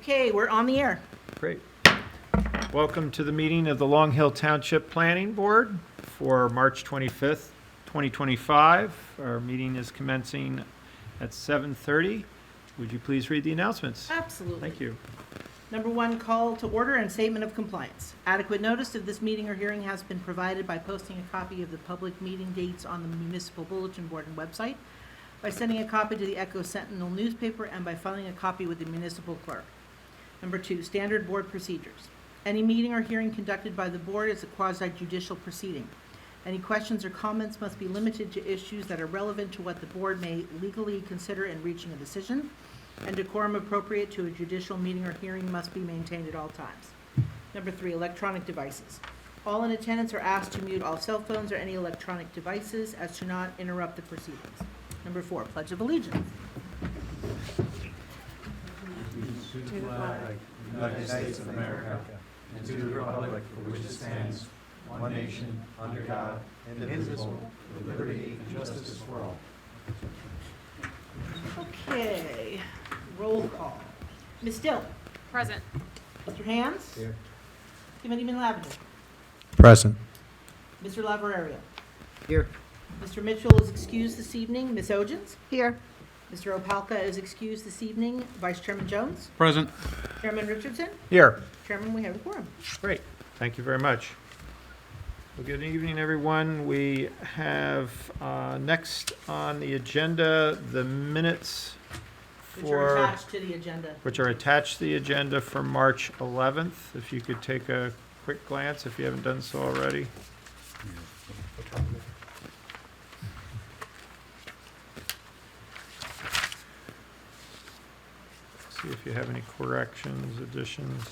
Okay, we're on the air. Great. Welcome to the meeting of the Long Hill Township Planning Board for March 25th, 2025. Our meeting is commencing at 7:30. Would you please read the announcements? Absolutely. Thank you. Number one, call to order and statement of compliance. Adequate notice of this meeting or hearing has been provided by posting a copy of the public meeting dates on the municipal bulletin board and website, by sending a copy to the Echo Sentinel newspaper, and by filing a copy with the municipal clerk. Number two, standard board procedures. Any meeting or hearing conducted by the board is a quasi-judicial proceeding. Any questions or comments must be limited to issues that are relevant to what the board may legally consider in reaching a decision, and decorum appropriate to a judicial meeting or hearing must be maintained at all times. Number three, electronic devices. All in attendance are asked to mute all cell phones or any electronic devices as to not interrupt the proceedings. Number four, Pledge of Allegiance. To the flag of the United States of America, and to the republic for which it stands, one nation, under God, indivisible, with liberty and justice for all. Okay, roll call. Ms. Dill. Present. Mr. Hands. Here. Committeeman Lavender. Present. Mr. Lavarerio. Here. Mr. Mitchell is excused this evening. Ms. Ogins. Here. Mr. Opalka is excused this evening. Vice Chairman Jones. Present. Chairman Richardson. Here. Chairman, we have a quorum. Great. Thank you very much. Well, good evening, everyone. We have next on the agenda the minutes Which are attached to the agenda. which are attached to the agenda for March 11th. If you could take a quick glance if you haven't done so already. See if you have any corrections, additions.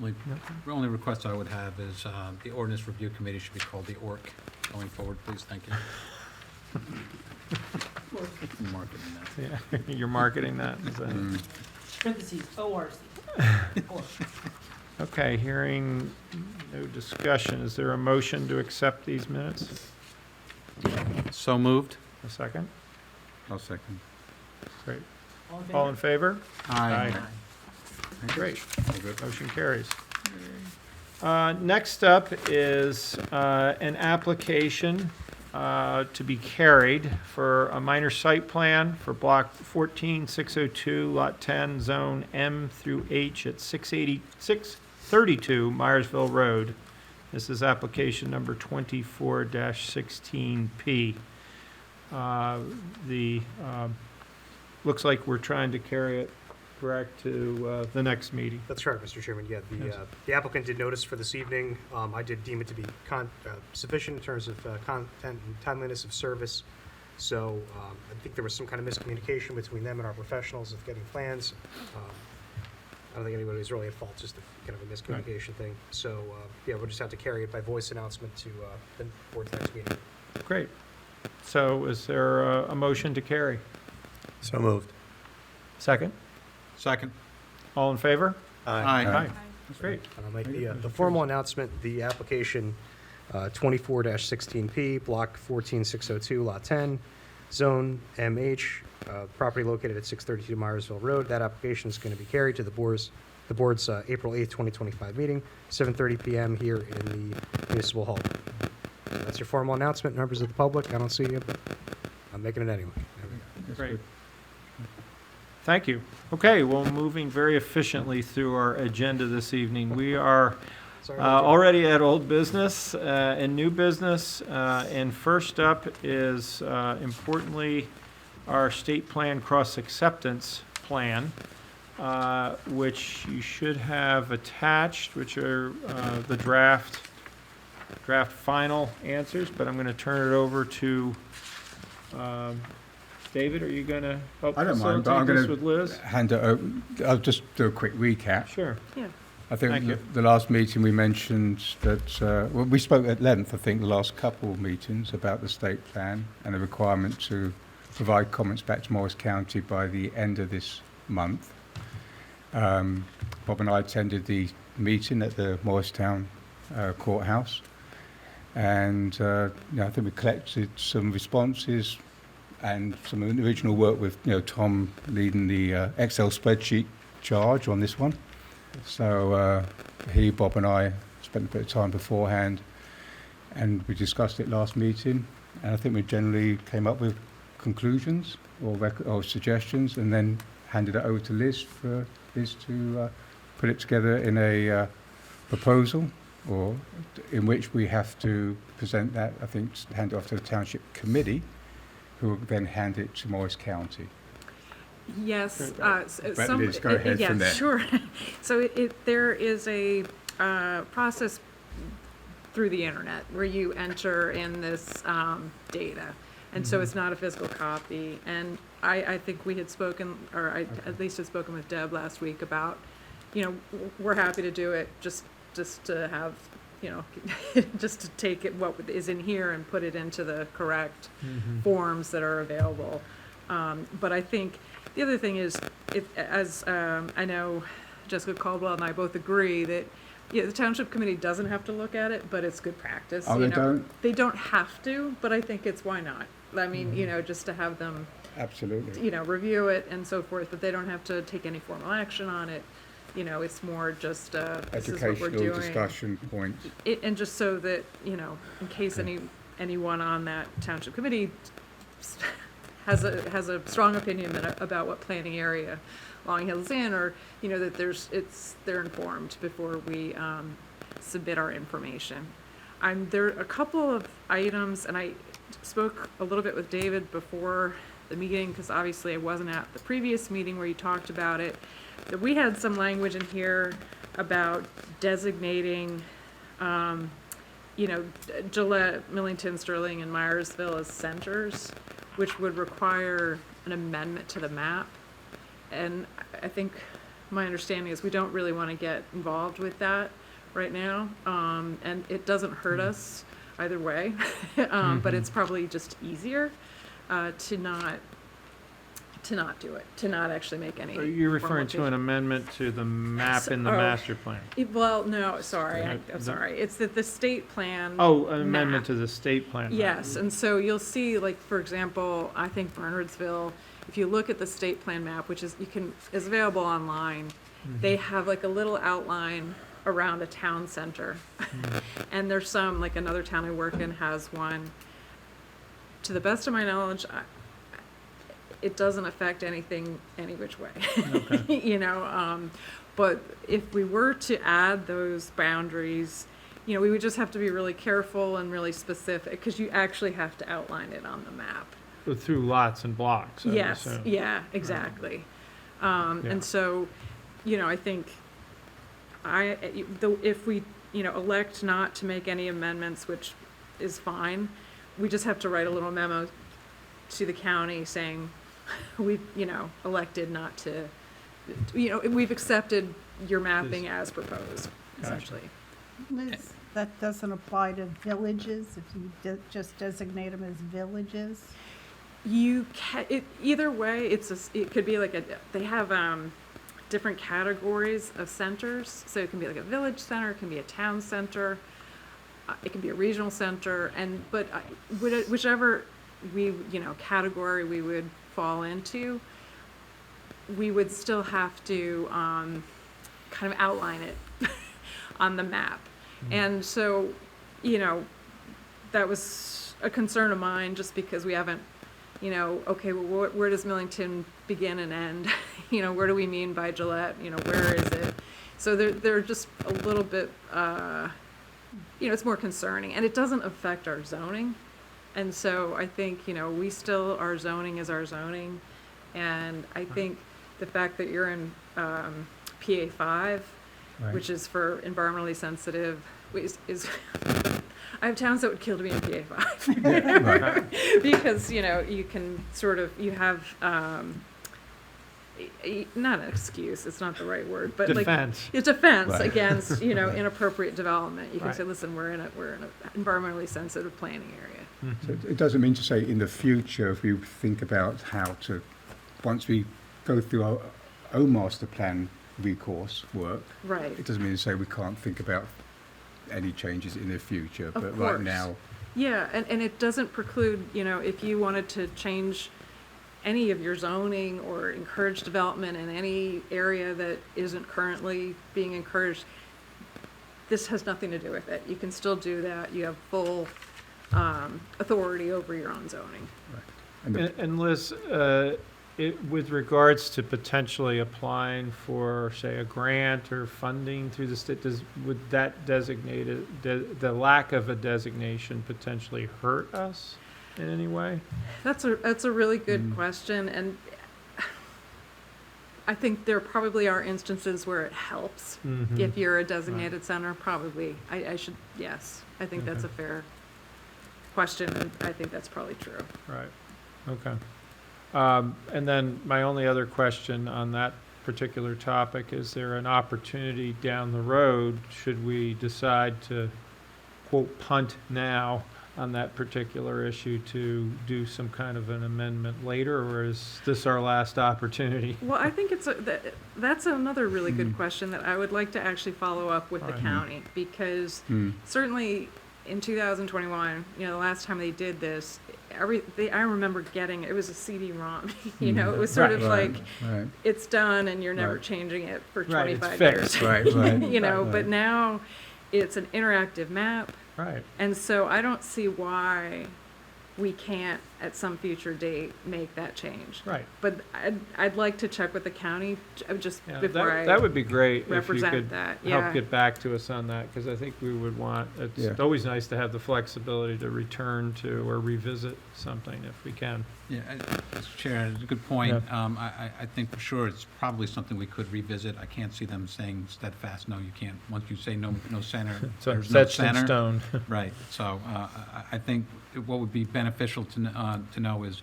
The only request I would have is the ordinance review committee should be called the ORC going forward, please. Thank you. Marketing that. Yeah, you're marketing that. Is that- Parentheses, ORC. Or. Okay, hearing no discussion, is there a motion to accept these minutes? So moved. A second? I'll second. Great. All in favor? All in favor? Aye. Great. Motion carries. Next up is an application to be carried for a minor site plan for block 14602, lot 10, zone M through H at 632 Myersville Road. This is application number 24-16P. Looks like we're trying to carry it, correct, to the next meeting. That's correct, Mr. Chairman. Yeah, Yes. the applicant did notice for this evening. I did deem it to be sufficient in terms of content and timeliness of service. So I think there was some kind of miscommunication between them and our professionals of getting plans. I don't think anybody was really at fault, just kind of a miscommunication thing. So, yeah, we'll just have to carry it by voice announcement to the board's next meeting. Great. So is there a motion to carry? So moved. Second? Second. All in favor? Aye. Great. And I'll make the formal announcement. The application 24-16P, block 14602, lot 10, zone MH, property located at 632 Myersville Road. That application is going to be carried to the board's April 8th, 2025 meeting, 7:30 p.m. here in the municipal hall. That's your formal announcement, members of the public. I don't see you, but I'm making it anyway. Great. Thank you. Okay, well, moving very efficiently through our agenda this evening. We are Sorry about that. already at old business and new business. And first up is, importantly, our state plan cross-acceptance plan, which you should have attached, which are the draft final answers. But I'm going to turn it over to David. Are you going to help I don't mind, but I'm facilitate this going with Liz? to hand it over. I'll just do a quick recap. Sure. Yeah. I think Thank you. the last meeting we mentioned that, well, we spoke at length, I think, the last couple of meetings about the state plan and the requirement to provide comments back to Morris County by the end of this month. Bob and I attended the meeting at the Morristown courthouse. And I think we collected some responses and some original work with Tom leading the Excel spreadsheet charge on this one. So he, Bob, and I spent a bit of time beforehand, and we discussed it last meeting. And I think we generally came up with conclusions or suggestions, and then handed it over to Liz for Liz to put it together in a proposal, or in which we have to present that, I think, hand it off to the Township Committee, who will then hand it to Morris County. Yes. Liz, go ahead from there. Sure. So there is a process through the internet where you enter in this data. And so it's not a physical copy. And I think we had spoken, or I at least had spoken with Deb last week about, we're happy to do it just to have, just to take it, what is in here, and put it into the correct forms that are available. But I think the other thing is, as I know Jessica Caldwell and I both agree that the Township Committee doesn't have to look at it, but it's good practice. Oh, they don't? They don't have to, but I think it's why not. I mean, just to have them, Absolutely. review it and so forth, but they don't have to take any formal action on it. It's more just, this is what we're Educational doing. discussion points. And just so that, in case anyone on that Township Committee has a strong opinion about what planning area Long Hill's in, or, that they're informed before we submit our information. There are a couple of items, and I spoke a little bit with David before the meeting, because obviously I wasn't at the previous meeting where you talked about it, that we had some language in here about designating, Gillette, Millington, Sterling, and Myersville as centers, which would require an amendment to the map. And I think my understanding is we don't really want to get involved with that right now. And it doesn't hurt us either way, but it's probably just easier to not do it, to not actually make any. Are you referring to formal an amendment to the map in the master plan? Well, no, sorry, Yeah, I'm sorry. It's that the state plan. Oh, an amendment map. to the state plan. map. Yes, and so you'll see, like, for example, I think Bernardsville, if you look at the state plan map, which is available online, they have like a little outline around a town center. And there's some, like another town I work in has one. To the best of my knowledge, it doesn't affect anything any which way. Okay. But if we were to add those boundaries, we would just have to be really careful and really specific, because you actually have to outline it on the map. Through lots and blocks, I would Yes, assume. yeah, exactly. Yeah. And so, I think if we, elect not to make any amendments, which is fine, we just have to write a little memo to the county saying, we've, elected not to, we've accepted your mapping as proposed, essentially. Liz, that doesn't apply to villages, if you just designate them as villages? You can, either way, it could be like they have different categories of centers. So it can be like a village center, it can be a town center, it can be a regional center, but whichever category we would fall into, we would still have to kind of outline it on the map. And so, that was a concern of mine, just because we haven't, okay, well, where does Millington begin and end? Where do we mean by Gillette? Where is it? So they're just a little bit, it's more concerning, and it doesn't affect our zoning. And so I think, our zoning is our zoning. And I think the fact that you're in PA5, Right. which is for environmentally sensitive, is I have towns that would kill to be in PA5. Yeah, right. Because, you can sort of, you have, not an excuse, it's not the right word, but Defense. like, it's defense Right. against, inappropriate development. You can Right. say, listen, we're in an environmentally sensitive planning area. So it doesn't mean to say in the future, if we think about how to, once we go through our own master plan recourse work, Right. it doesn't mean to say we can't think about any changes in the future, Of but course. right now, Yeah, and it doesn't preclude, if you wanted to change any of your zoning or encourage development in any area that isn't currently being encouraged, this has nothing to do with it. You can still do that. You have full authority over your own zoning. and the- And Liz, with regards to potentially applying for, say, a grant or funding through the state, would that the lack of a designation potentially hurt us in any way? That's a really good Mm. question, and I think there probably are instances where it helps. Mhm. If you're a designated center, probably, yes, I think that's a Okay. fair question, and I think that's probably true. Right, okay. And then my only other question on that particular topic, is there an opportunity down the road, should we decide to, quote, punt now on that particular issue, to do some kind of an amendment later, or is this our last opportunity? Well, I think that's another really good Mm. question that I would like to actually follow up with the Alright. county, because Hmm. certainly in 2021, the last time they did this, I remember getting, it was a CD-ROM, it was sort of Right, like, right, it's done and you're never Right. changing it for Right, it's 25 fixed. years. right, right. But Right. now it's an interactive map, Right, and so I don't see why we can't, at some future date, make that change. right. But I'd like to check with the county just Yeah, before that would be great if you represent could that, help yeah. get back to us on that, because I think we would want, Yeah. it's always nice to have the flexibility to return to or revisit something if we can. Yeah, Mr. Chair, it's a good point. I think for sure it's probably something we could revisit. I can't see them saying steadfast, no, you can't. Once you say no center, So there's no etched in center. stone. Right, so I think what would be beneficial to know is,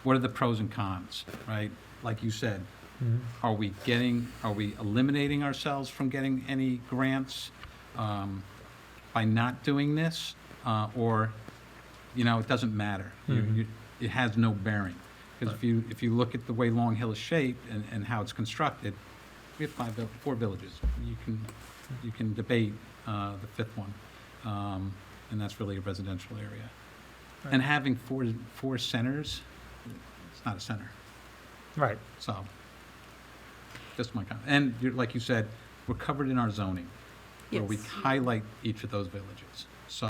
what are the pros and cons, right? Like you said, Mhm. are we eliminating ourselves from getting any grants by not doing this? Or, it doesn't matter. Mhm. It has no bearing. Because if you look at the way Long Hill is shaped and how it's constructed, we have 4 villages. You can debate the 5th one, and that's really a residential area. Right. And having four centers, it's not a center. Right, So, just my comment. And like you said, we're covered in our zoning, where we Yes. highlight each of those villages. So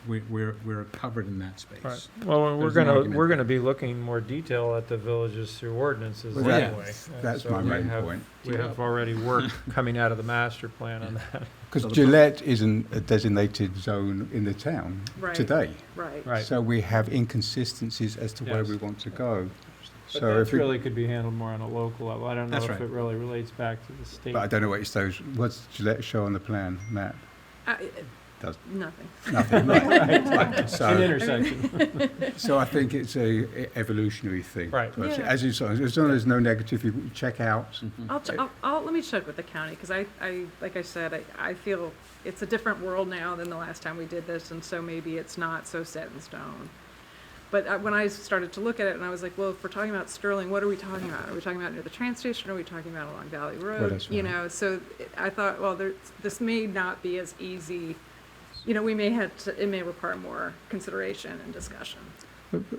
we're covered in that space. right. Well, There's an argument we're there. gonna be looking in more detail at the villages through ordinances Well, anyway. that's So my we main have- point. We have already work coming out of the master plan on that. Because So the- Gillette isn't a designated zone in the town Right. today. Right. Right. So we have inconsistencies as to where Yes. we want to go. But So that if we, really could be handled more on a local level. I don't know That's if right. it really relates back to the state. but I don't know what it's those, what's Gillette show on the plan, Matt? Does- Nothing. Nothing, right. Right. An So, intersection. so I think it's a evolutionary thing. Right. But Yeah. as you said, as long as no negative, you check out. Mhm. Let me check with the county, because like I said, I feel it's a different world now than the last time we did this, and so maybe it's not so set in stone. But when I started to look at it, and I was like, well, if we're talking about Sterling, what are we talking about? Are we talking about near the train station, or are we talking about along Valley Road? that's right. So I thought, well, this may not be as easy. We may it may require more consideration and discussion.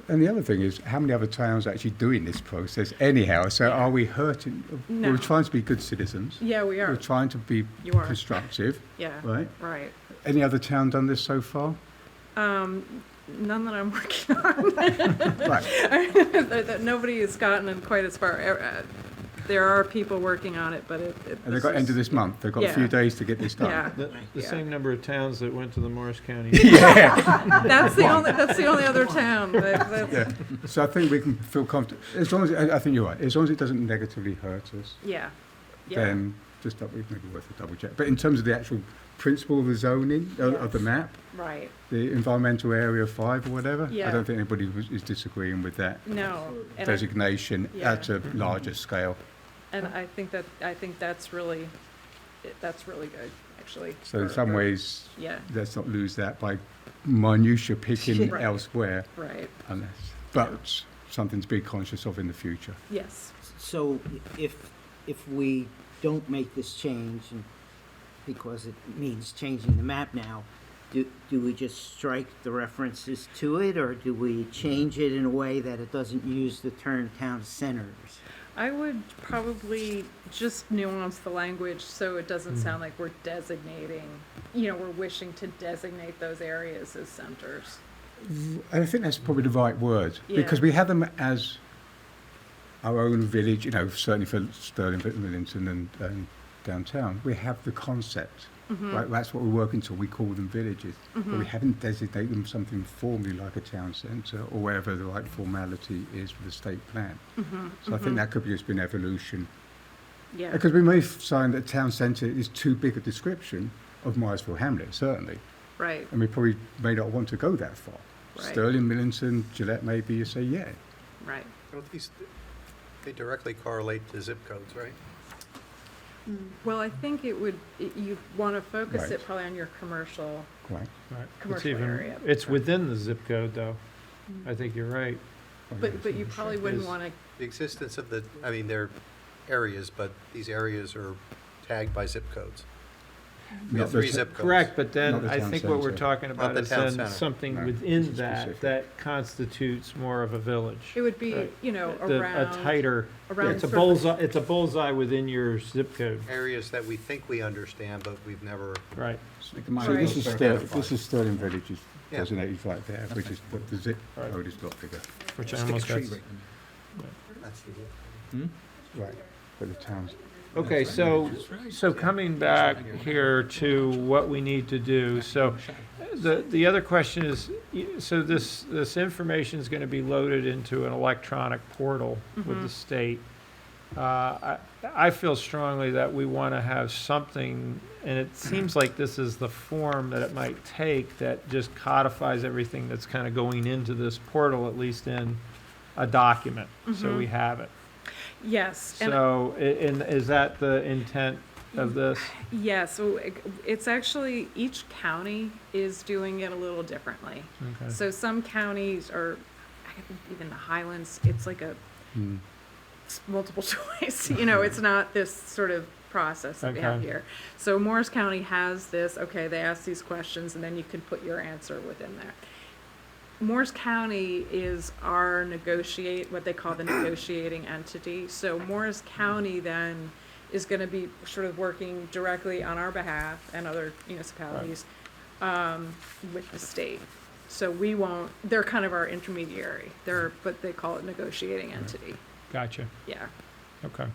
And the other thing is, how many other towns are actually doing this process anyhow? So are we hurting? No. We're trying to be good citizens. Yeah, we We're are. trying to be You are. constructive, Yeah. right? Right. Any other town done this so far? None that I'm working on. Right. That nobody has gotten quite as far. There are people working on it, but And they've got end of this month. They've got a few Yeah. days to get this done. Yeah, The Yeah. same number of towns that went to the Morris County. that's the only other town. That's, Yeah. So I think we can feel comfortable, as long as, I think you're right, as long as it doesn't negatively hurt us, yeah. then just maybe worth a double check. But in terms of the actual principle of the zoning, of the Yes. map, Right. the environmental area 5 or whatever, I Yeah. don't think anybody is disagreeing with that No. And designation Yeah. at a larger scale. I think that's really good, actually. So in for- some for- ways, Yeah. let's not lose that by minutiae picking Right. elsewhere, Right. but something to be conscious of in the future. Yes. So if we don't make this change, and because it means changing the map now, do we just strike the references to it, or do we change it in a way that it doesn't use the term town centers? I would probably just nuance the language so it doesn't sound like we're designating, we're wishing to designate those areas as centers. I think that's probably the right word, Yeah. because we have them as our own village, certainly for Stirling, Millington and downtown. We have the concept, right? That's what we're working to. We call them villages, but we haven't designated them something formally like a town centre or whatever the right formality is for the state plan. So I think that could be just been evolution. Yeah. Because we may find that town centre is too big a description of Myersville Hamlet, certainly. Right. And we probably may not want to go that far. Right. Sterling, Millington, Gillette, maybe you say, yeah. Right. Don't these, they directly correlate to zip codes, right? Well, I think you want to focus Right. it probably on your commercial. Right. Right. It's Commercial even, area. it's within the zip code, though. I think you're right. But you probably wouldn't Is- want to, The existence of they're areas, but these areas are tagged by zip codes. We have Not the 3 t- zip codes. Correct, but Not then the I town think what we're centre. talking about the is town then centre. something No, within this is that, specific. that constitutes more of a village. it would be, Right. A around. tighter, around it's a sort of- bullseye, it's a bullseye within your zip code, Areas that we think we understand, but we've never, right? So this is, Right. this is Sterling Village is Yeah. designated right there, which is, but the zip Right. code is not bigger. Which I Stick a almost tree got. right in that's the, Right. But the towns, Okay, so coming back here to what we need to do, so the other question is, so this information is gonna be loaded into an electronic portal with the state. I feel strongly that we wanna have something, and it seems like this is the form that it might take, that just codifies everything that's kinda going into this portal, at least in a document, so we have it. Yes. And So, and is that the intent of this? yeah, so it's actually, each county is doing it a little differently. Okay. So some counties are, I think even the Highlands, it's like a multiple choice, it's not this sort of process that we have Okay. here. So Morris County has this, okay, they ask these questions and then you can put your answer within there. Morris County is our what they call the negotiating entity. So Morris County then is gonna be sort of working directly on our behalf and other municipalities, with the state. So they're kind of our intermediary. But they call it negotiating entity. Gotcha, Yeah. okay.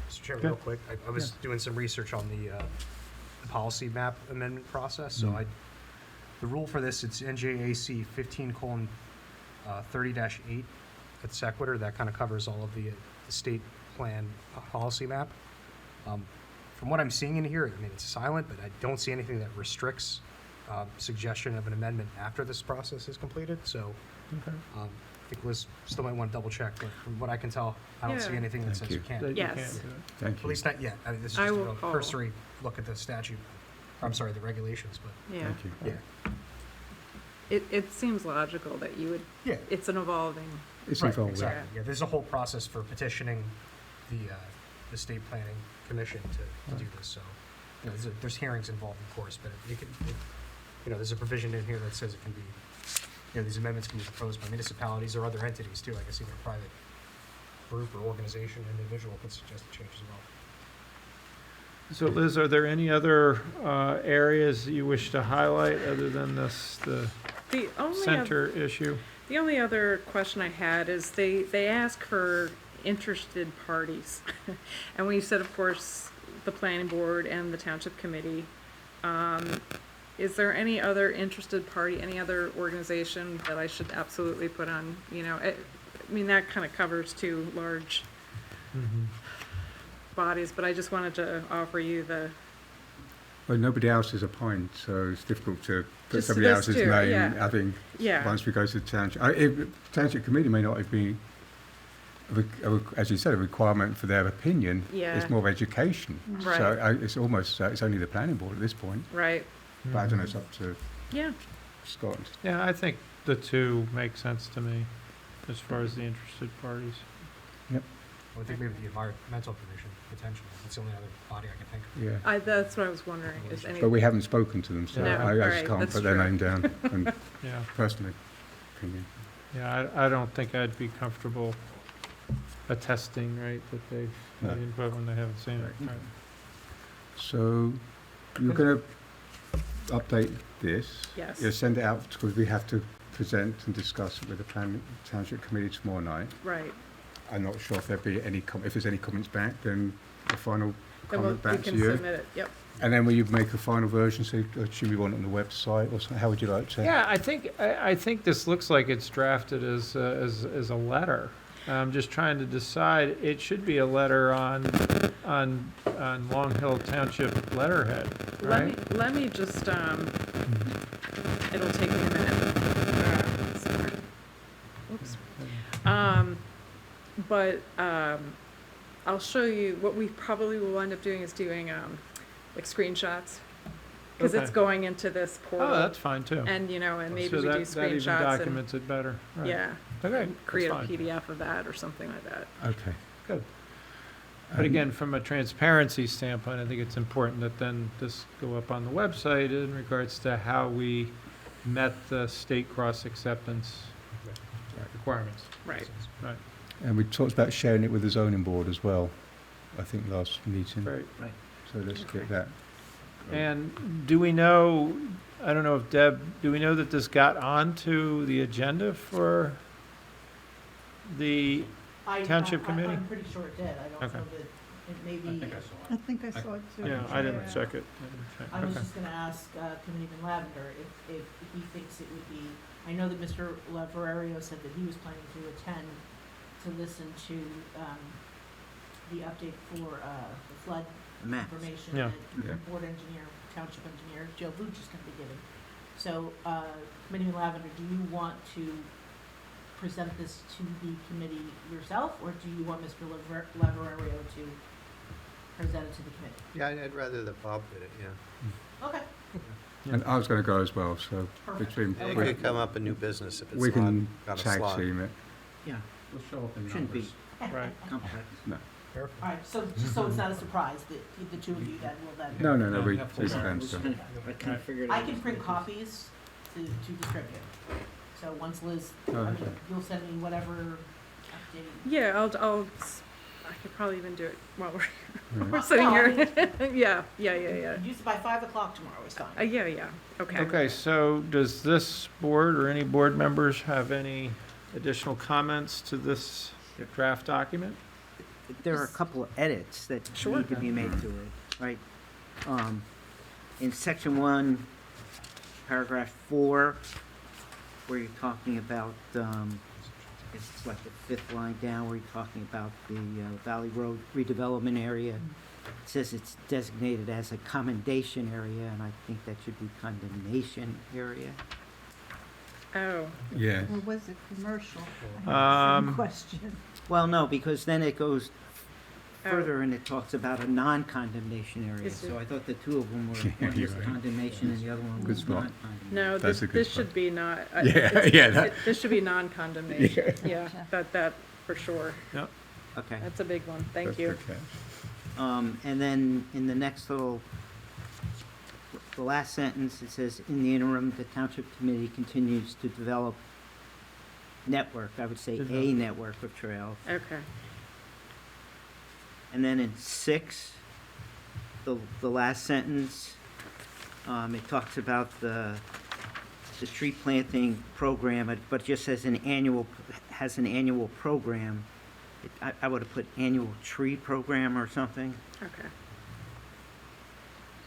Mr. Chairman, Good. real quick, I was doing some research on the policy map amendment process, so the rule for this, it's NJAC 15:30-8 at Sequitur, that kind of covers all of the state plan policy map. From what I'm seeing in here, it's silent, but I don't see anything that restricts suggestion of an amendment after this process is completed, so Okay. I think Liz still might want to double check, but from what I can tell, I don't see Yeah. anything that Thank says you you. can't. That you Yes. can't do it. thank At you. least not yet. I mean, this is I just will a call. cursory look at the statute. I'm sorry, the regulations, but Yeah. Thank you. yeah. It seems logical that you would, Yeah. it's an evolving, It's Right, involved. exactly. Yeah, there's a whole process for petitioning the state planning commission to do this, so, there's hearings involved, of course, but there's a provision in here that says it can be, these amendments can be proposed by municipalities or other entities too, I guess even a private group or organization, individual can suggest a change as well. So Liz, are there any other areas you wish to highlight other than the the only center issue? The only other question I had is they ask for interested parties. And we said, of course, the planning board and the township committee. Is there any other interested party, any other organization that I should absolutely put on, that kind of covers 2 large bodies, but I just wanted to offer you Well, nobody else is appointed, so it's difficult to put Just somebody those else's two, name. yeah. I think yeah. once we go to the township, township committee may not have been, as you said, a requirement for their opinion. Yeah. It's more of education. Right. So it's almost, it's only the planning board at this point. Right, But I don't know, it's up to yeah. Scott. Yeah, I think the 2 make sense to me as far as the interested parties. Well, would think maybe the environmental commission, potentially. That's the only other body I can think of. Yeah. That's what I was wondering, is any, But we haven't spoken to them, so No, I alright, just can't that's put their true. name down, and Yeah, personally, opinion. yeah, I don't think I'd be comfortable attesting, right, that they've had No. input when they haven't seen it. Right. So you're going to update this? yes, You'll send it out because we have to present and discuss it with the Township Committee tomorrow night. right. I'm not sure if there'll be any, if there's any comments back, then the final Then comment we back to can you. submit it, yep. And then will you make a final version, so should we want it on the website, or how would you like to? Yeah, I think this looks like it's drafted as a letter. I'm just trying to decide, it should be a letter on Long Hill Township letterhead, right? Let me just, it'll take me a minute. Sorry. Oops. But I'll show you, what we probably will end up doing is doing, like screenshots. Because it's Okay. going into this portal. Oh, that's fine too. And, you know, and maybe So we do that even screenshots and, documents it better. Right. yeah, Okay, create a that's fine. PDF of that or something like that. Okay. Good. But again, from a transparency standpoint, I think it's important that then this go up on the website in regards to how we met the state cross-acceptance requirements. Right. Right, And we talked about sharing it with the zoning board as well, I think last meeting. great. So let's Okay. get that. And do we know, I don't know if Deb, do we know that this got onto the agenda for the, Township Committee? I'm pretty sure it did. I don't Okay. know that it may I be. think I saw I it. think I saw it too. yeah, I didn't check it. I didn't check. I was Okay. just gonna ask Committeeman Lavender if he thinks it would be, I know that Mr. Laverario said that he was planning to attend to listen to the update for the flood Maps. information Yeah. that Yeah. Board Engineer, Township Engineer, Joe Booch is gonna be giving. So, Committeeman Lavender, do you want to present this to the committee yourself, or do you want Mr. Laverario to present it to the committee? Yeah, I'd rather that Bob did it, yeah. Okay, And I was going to go as well, so perfect. between, It Okay. could come up in new business if we it's not can got a tag slot. team it. Yeah, It'll show up in shouldn't be numbers. Right. complex. Perfect. All right, so, just so it's not a surprise that the two of you then will then. No, no, we Yeah, full just bar. answer. I kind of figured. I can print copies to distribute. So once Liz, Oh, I mean, okay. you'll send me whatever updated. Yeah, I could probably even do it while we're Right. sitting No, I here. Yeah. Use it by 5 o'clock tomorrow, it's fine. Yeah, okay. Okay, so does this board or any board members have any additional comments to this draft document? There are a couple of edits that Sure. need to be made to it, right? In section 1, paragraph 4, where you're talking about, it's like the fifth line down, where you're talking about the Valley Road redevelopment area. It says it's designated as a commendation area, and I think that should be condemnation area. Oh, Yeah. Or was it commercial? I have the same Um, question. Well, no, because then it goes Oh. further and it talks about a non-condemnation area. Is it- So I thought the two of them were, Yeah, one was you're right. condemnation and the other one Good was spot. not condemnation. no, That's this, a good this spot. should be not. That- This should be non-condemnation, yeah, Gotcha. that for sure. Okay. That's a big one, thank That's you. okay. And then in the next little, the last sentence, it says, in the interim, the township committee continues to develop network, I would say a Develop. network of trails. Okay, And then in 6, the last sentence, it talks about the tree planting program, but just has an annual program. I would have put annual tree program or something. okay.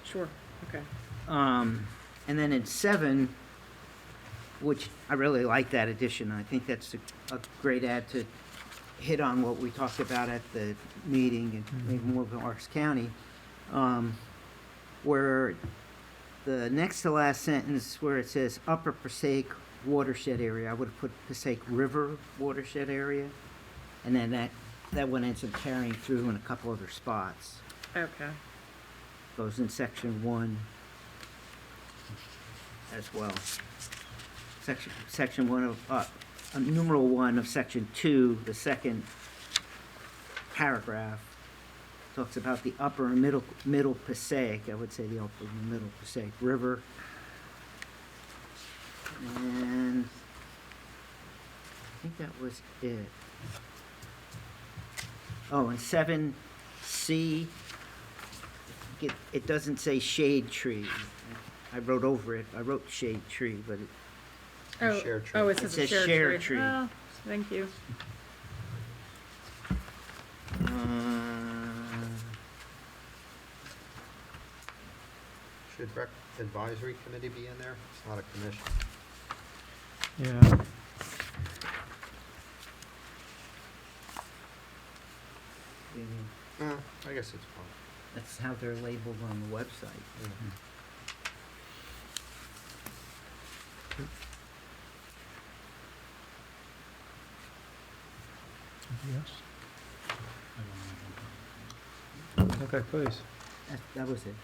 Sure, okay. And then in 7, which I really like that addition, I think that's a great add to hit on what we talked about at the meeting in maybe more of Morris County, where the next to last sentence where it says Upper Passaic watershed area, I would have put Passaic River watershed area, and then that one ends up carrying through in a couple other spots. Okay, Goes in section 1 as well. Section 1 of, numeral 1 of section 2, the second paragraph talks about the upper and middle Passaic, I would say the upper and middle Passaic River. And I think that was it. Oh, and 7C, it doesn't say shade tree. I wrote over it, I wrote shade tree, but it, Oh, Shared tree. oh, it It says a says shared tree. tree. Oh, thank you. Should rec advisory committee be in there? It's not a commission. Yeah. I guess it's fine. that's how they're labeled on the website. Okay, please. That was it.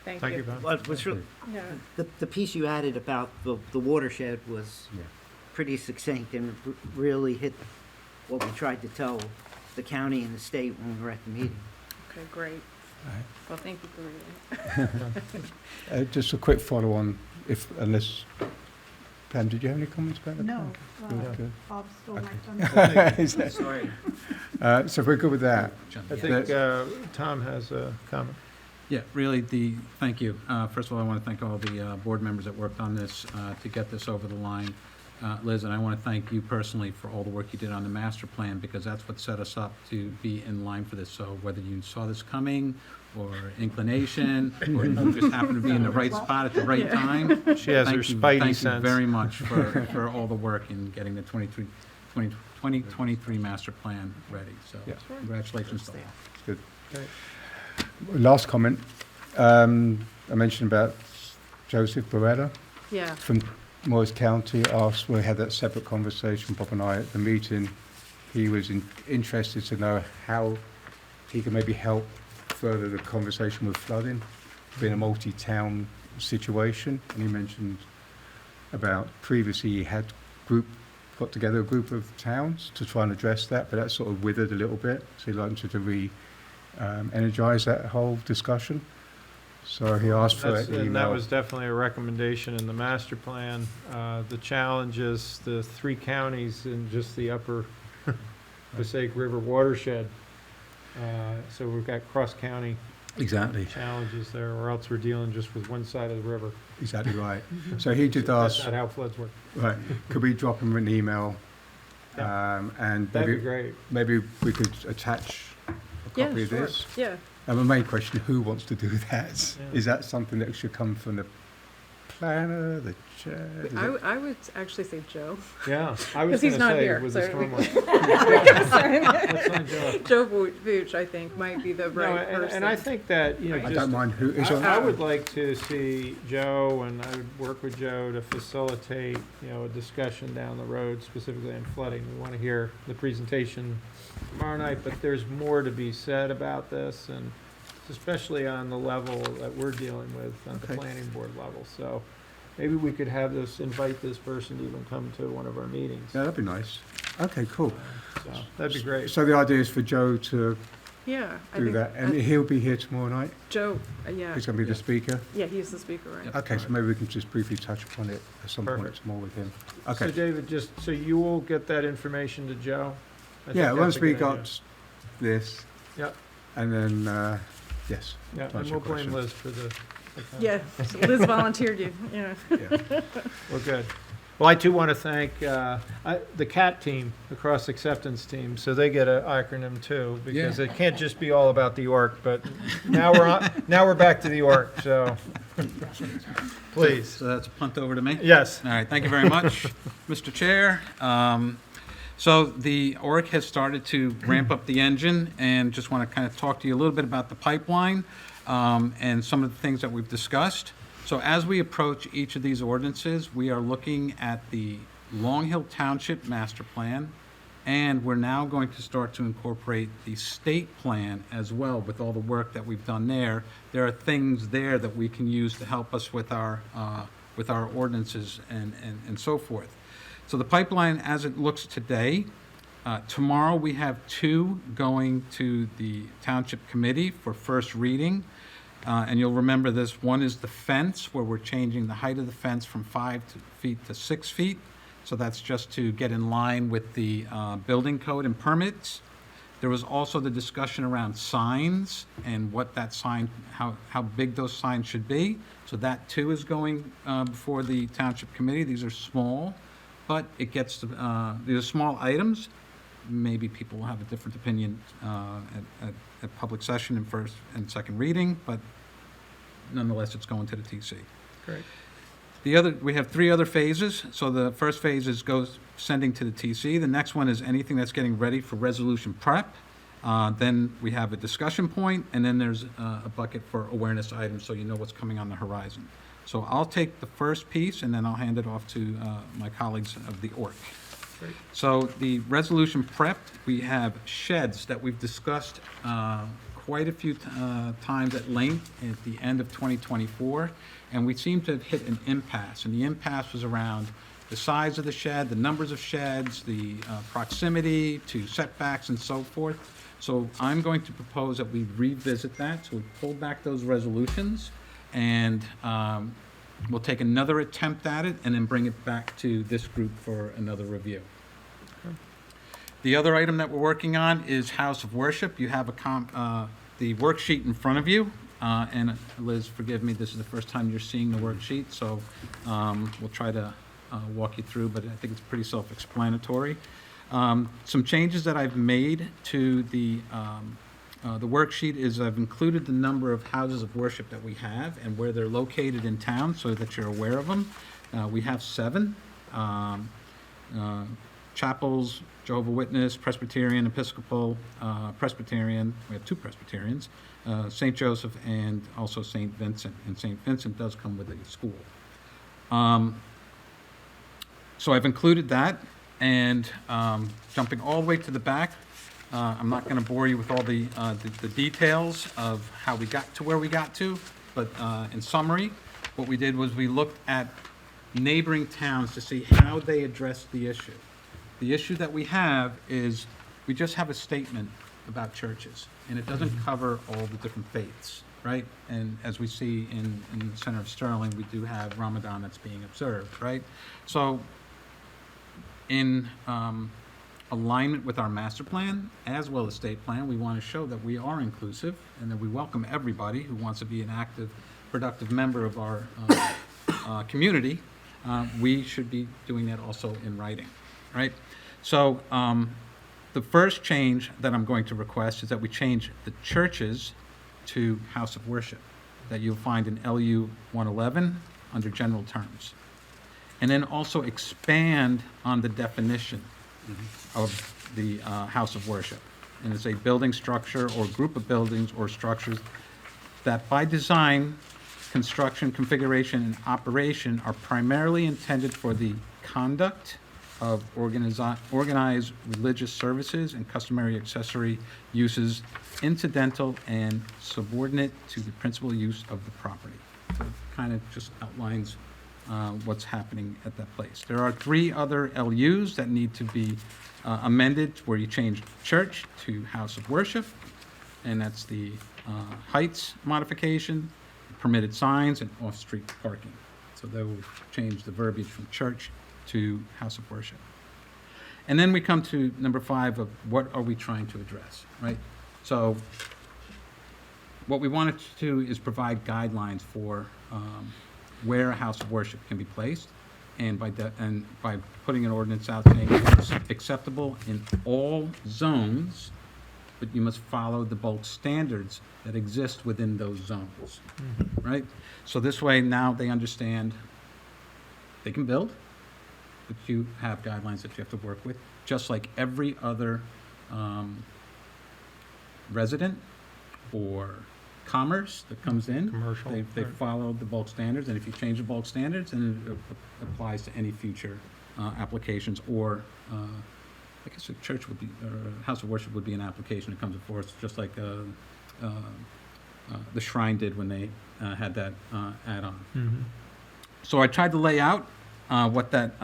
Thank Thank you, you. Bob. Well, what's real, Yeah. the piece you added about the watershed was Yeah. pretty succinct and really hit what we tried to tell the county and the state when we were at the meeting. Okay, great. Right. Well, thank you for reading. Just a quick follow-on, unless, Pam, did you have any comments about that? No, Good, good. Bob stole Okay. my thunder. Is that- Sorry. So if we're good with that, I think Tom has a comment. Yeah, really, thank you. First of all, I want to thank all the board members that worked on this to get this over the line. Liz, and I want to thank you personally for all the work you did on the master plan, because that's what set us up to be in line for this. So whether you saw this coming, or inclination, or you just happened to be in the right spot at the right time. She has her spidey Thank you sense. very much for all the work in getting the 2023 master plan ready. So Yeah. congratulations to all. good. Okay. Last comment, I mentioned about Joseph Beretta Yeah, from Morris County asked, we had that separate conversation, Bob and I, at the meeting. He was interested to know how he can maybe help further the conversation with flooding, being a multi-town situation. And he mentioned about previously he had got together a group of towns to try and address that, but that sort of withered a little bit. So he wanted to energize that whole discussion. So he asked for That's- an And that email. was definitely a recommendation in the master plan. The challenge is the 3 counties in just the upper Passaic River watershed. So we've got cross-county Exactly, challenges there, or else we're dealing just with one side of the river. exactly right. So he did That's ask, not how floods work. right, could we drop him an email? Yeah. And That'd be maybe, great. maybe we could attach a yeah, copy of sure. this. Yeah, And my main question, who wants to do that? Yeah. Is that something that should come from the planner, the chair? Is it- I would actually say Joe. Yeah, I was 'Cause he's gonna not say, here, with the so we- stormwater. Let's sign Joe up. Joe Vooch, I think, might be the No, right and person. I think that, you know, I just. don't mind who is on. I would like to see Joe, and I would work with Joe to facilitate, you know, a discussion down the road specifically on flooding. We want to hear the presentation tomorrow night, but there's more to be said about this, and especially on the level that we're dealing with, on the Okay. planning board level. So maybe we could have invite this person to even come to one of our meetings. Yeah, that'd be nice. Okay, cool. So that'd be great. So the idea is for Joe to Yeah, I do think that, and he'll be here tomorrow night? Joe, yeah, He's going to be the speaker? yeah, he's the speaker, right? Yep. Okay, so maybe we can just briefly touch upon it at some point Perfect. tomorrow with him. So Okay. David, so you will get that information to Joe? I think Yeah, that's once a we good idea. got this. Yep. And then, yes. Yeah, to and answer we'll your blame question. Liz for the. Yeah, so Liz volunteered you, yeah. Yeah. We're good. Well, I too want to thank the CAT team, the Cross Acceptance Team, so they get an acronym too, because Yeah. it can't just be all about the org, but now we're back to the org, so please. So that's a punt over to me? Yes. All right, thank you very much, Mr. Chair. So the ORC has started to ramp up the engine, and just want to kind of talk to you a little bit about the pipeline and some of the things that we've discussed. So as we approach each of these ordinances, we are looking at the Long Hill Township Master Plan, and we're now going to start to incorporate the state plan as well with all the work that we've done there. There are things there that we can use to help us with our ordinances and so forth. So the pipeline, as it looks today, Tomorrow, we have 2 going to the Township Committee for first reading. And you'll remember this. One is the fence, where we're changing the height of the fence from 5 feet to 6 feet. So that's just to get in line with the building code and permits. There was also the discussion around signs and what that sign, how big those signs should be. So that too is going before the Township Committee. These are small, but it gets to, these are small items. Maybe people will have a different opinion at public session in first and second reading, but nonetheless, it's going to the TC. Great. We have 3 other phases. So the first phase goes sending to the TC. The next one is anything that's getting ready for resolution prep. Then we have a discussion point, and then there's a bucket for awareness items, so you know what's coming on the horizon. So I'll take the first piece, and then I'll hand it off to my colleagues of the org. Great. So the resolution prep, we have sheds that we've discussed quite a few times at length at the end of 2024, and we seem to have hit an impasse. And the impasse was around the size of the shed, the numbers of sheds, the proximity to setbacks and so forth. So I'm going to propose that we revisit that. So we pull back those resolutions, and we'll take another attempt at it and then bring it back to this group for another review. The other item that we're working on is House of Worship. You have the worksheet in front of you. And Liz, forgive me, this is the first time you're seeing the worksheet, so we'll try to walk you through, but I think it's pretty self-explanatory. Some changes that I've made to the worksheet is I've included the number of houses of worship that we have and where they're located in town so that you're aware of them. We have 7. Chapels, Jehovah's Witness, Presbyterian, Episcopal, Presbyterian. We have 2 Presbyterians, St. Joseph and also St. Vincent. And St. Vincent does come with a school. So I've included that. And jumping all the way to the back, I'm not going to bore you with all the details of how we got to where we got to. But in summary, what we did was we looked at neighboring towns to see how they addressed the issue. The issue that we have is we just have a statement about churches, and it doesn't cover all the different faiths, right? And as we see in the center of Sterling, we do have Ramadan that's being observed, right? So in alignment with our master plan, as well as state plan, we want to show that we are inclusive and that we welcome everybody who wants to be an active, productive member of our community. We should be doing that also in writing, right? So the first change that I'm going to request is that we change the churches to house of worship, that you'll find in LU 111 under general terms. And then also expand on the definition of the house of worship. And it's a building structure or group of buildings or structures that by design, construction, configuration, and operation are primarily intended for the conduct of organized religious services and customary accessory uses incidental and subordinate to the principal use of the property. So it kind of just outlines what's happening at that place. There are 3 other LUs that need to be amended where you change church to house of worship, and that's the heights modification, permitted signs, and off-street parking. So that will change the verbiage from church to house of worship. And then we come to number 5 of what are we trying to address, right? So what we wanted to do is provide guidelines for where a house of worship can be placed, and by putting an ordinance out saying it's acceptable in all zones, but you must follow the bulk standards that exist within those zones, right? So this way now they understand they can build, but you have guidelines that you have to work with, just like every other resident or commerce that comes in. Commercial, They right. follow the bulk standards, and if you change the bulk standards, then it applies to any future applications, or I guess a church would be, or a house of worship would be an application that comes before us, just like the Shrine did when they had that add-on. Mhm. So I tried to lay out what that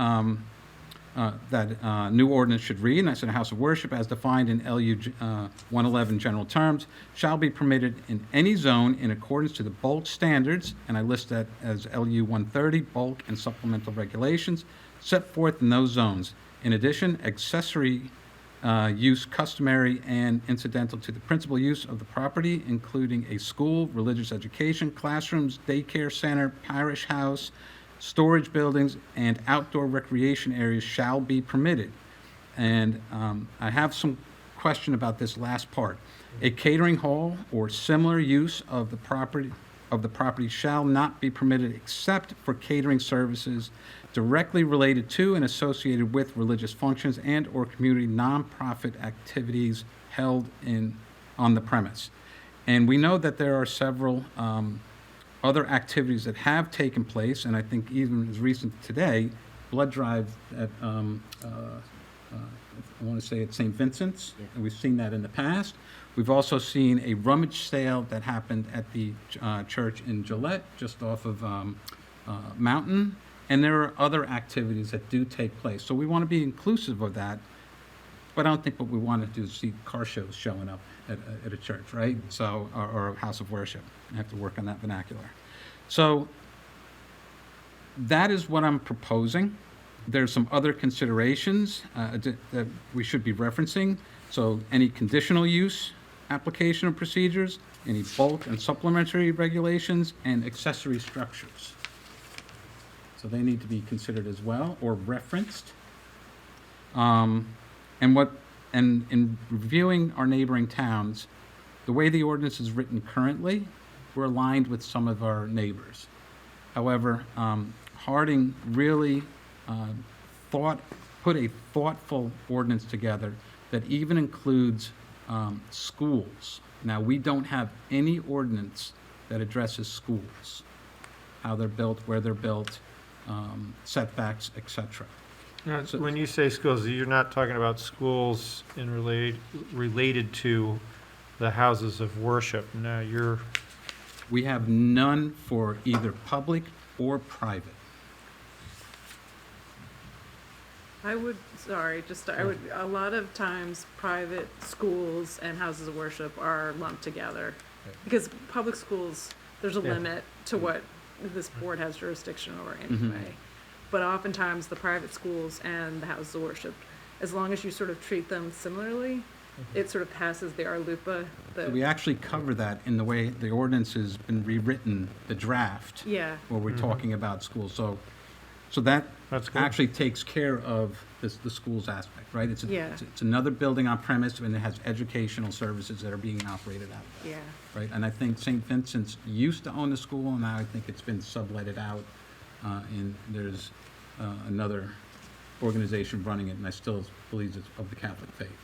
new ordinance should read, and I said, a house of worship as defined in LU 111 general terms, shall be permitted in any zone in accordance to the bulk standards, and I list that as LU 130, bulk and supplemental regulations, set forth in those zones. In addition, accessory use customary and incidental to the principal use of the property, including a school, religious education, classrooms, daycare center, parish house, storage buildings, and outdoor recreation areas shall be permitted. And I have some question about this last part. A catering hall or similar use of the property shall not be permitted except for catering services directly related to and associated with religious functions and/or community nonprofit activities held on the premise. And we know that there are several other activities that have taken place, and I think even as recent today, blood drive at, I want to say at St. Vincent's, Yeah. and we've seen that in the past. We've also seen a rummage sale that happened at the church in Gillette, just off of Mountain, and there are other activities that do take place. So we want to be inclusive of that, but I don't think what we want to do is see car shows showing up at a church, right? So, or a house of worship. I have to work on that vernacular. So that is what I'm proposing. There's some other considerations that we should be referencing. So any conditional use application or procedures, any bulk and supplementary regulations, and accessory structures. So they need to be considered as well, or referenced. And in reviewing our neighboring towns, the way the ordinance is written currently, we're aligned with some of our neighbors. However, Harding really put a thoughtful ordinance together that even includes schools. Now, we don't have any ordinance that addresses schools, how they're built, where they're built, setbacks, etc. Now, So- when you say schools, you're not talking about schools related to the houses of worship. No, you're, We have none for either public or private. I would, a lot of times, private schools and houses of worship are lumped together. Because public schools, there's a Yeah. limit to what this board has jurisdiction over anyway. But oftentimes, the private schools and the houses of worship, as long as you sort of treat them similarly, it sort of passes the ARLUPA, So we actually cover that in the way the ordinance has been rewritten, the draft, yeah, where we're Mhm. talking about schools. So that that's good. actually takes care of the schools aspect, right? Yeah. It's another building on premise, and it has educational services that are being operated out of that, yeah. right? And I think St. Vincent's used to own the school, and now I think it's been subletted out, and there's another organization running it, and I still believe it's of the Catholic faith.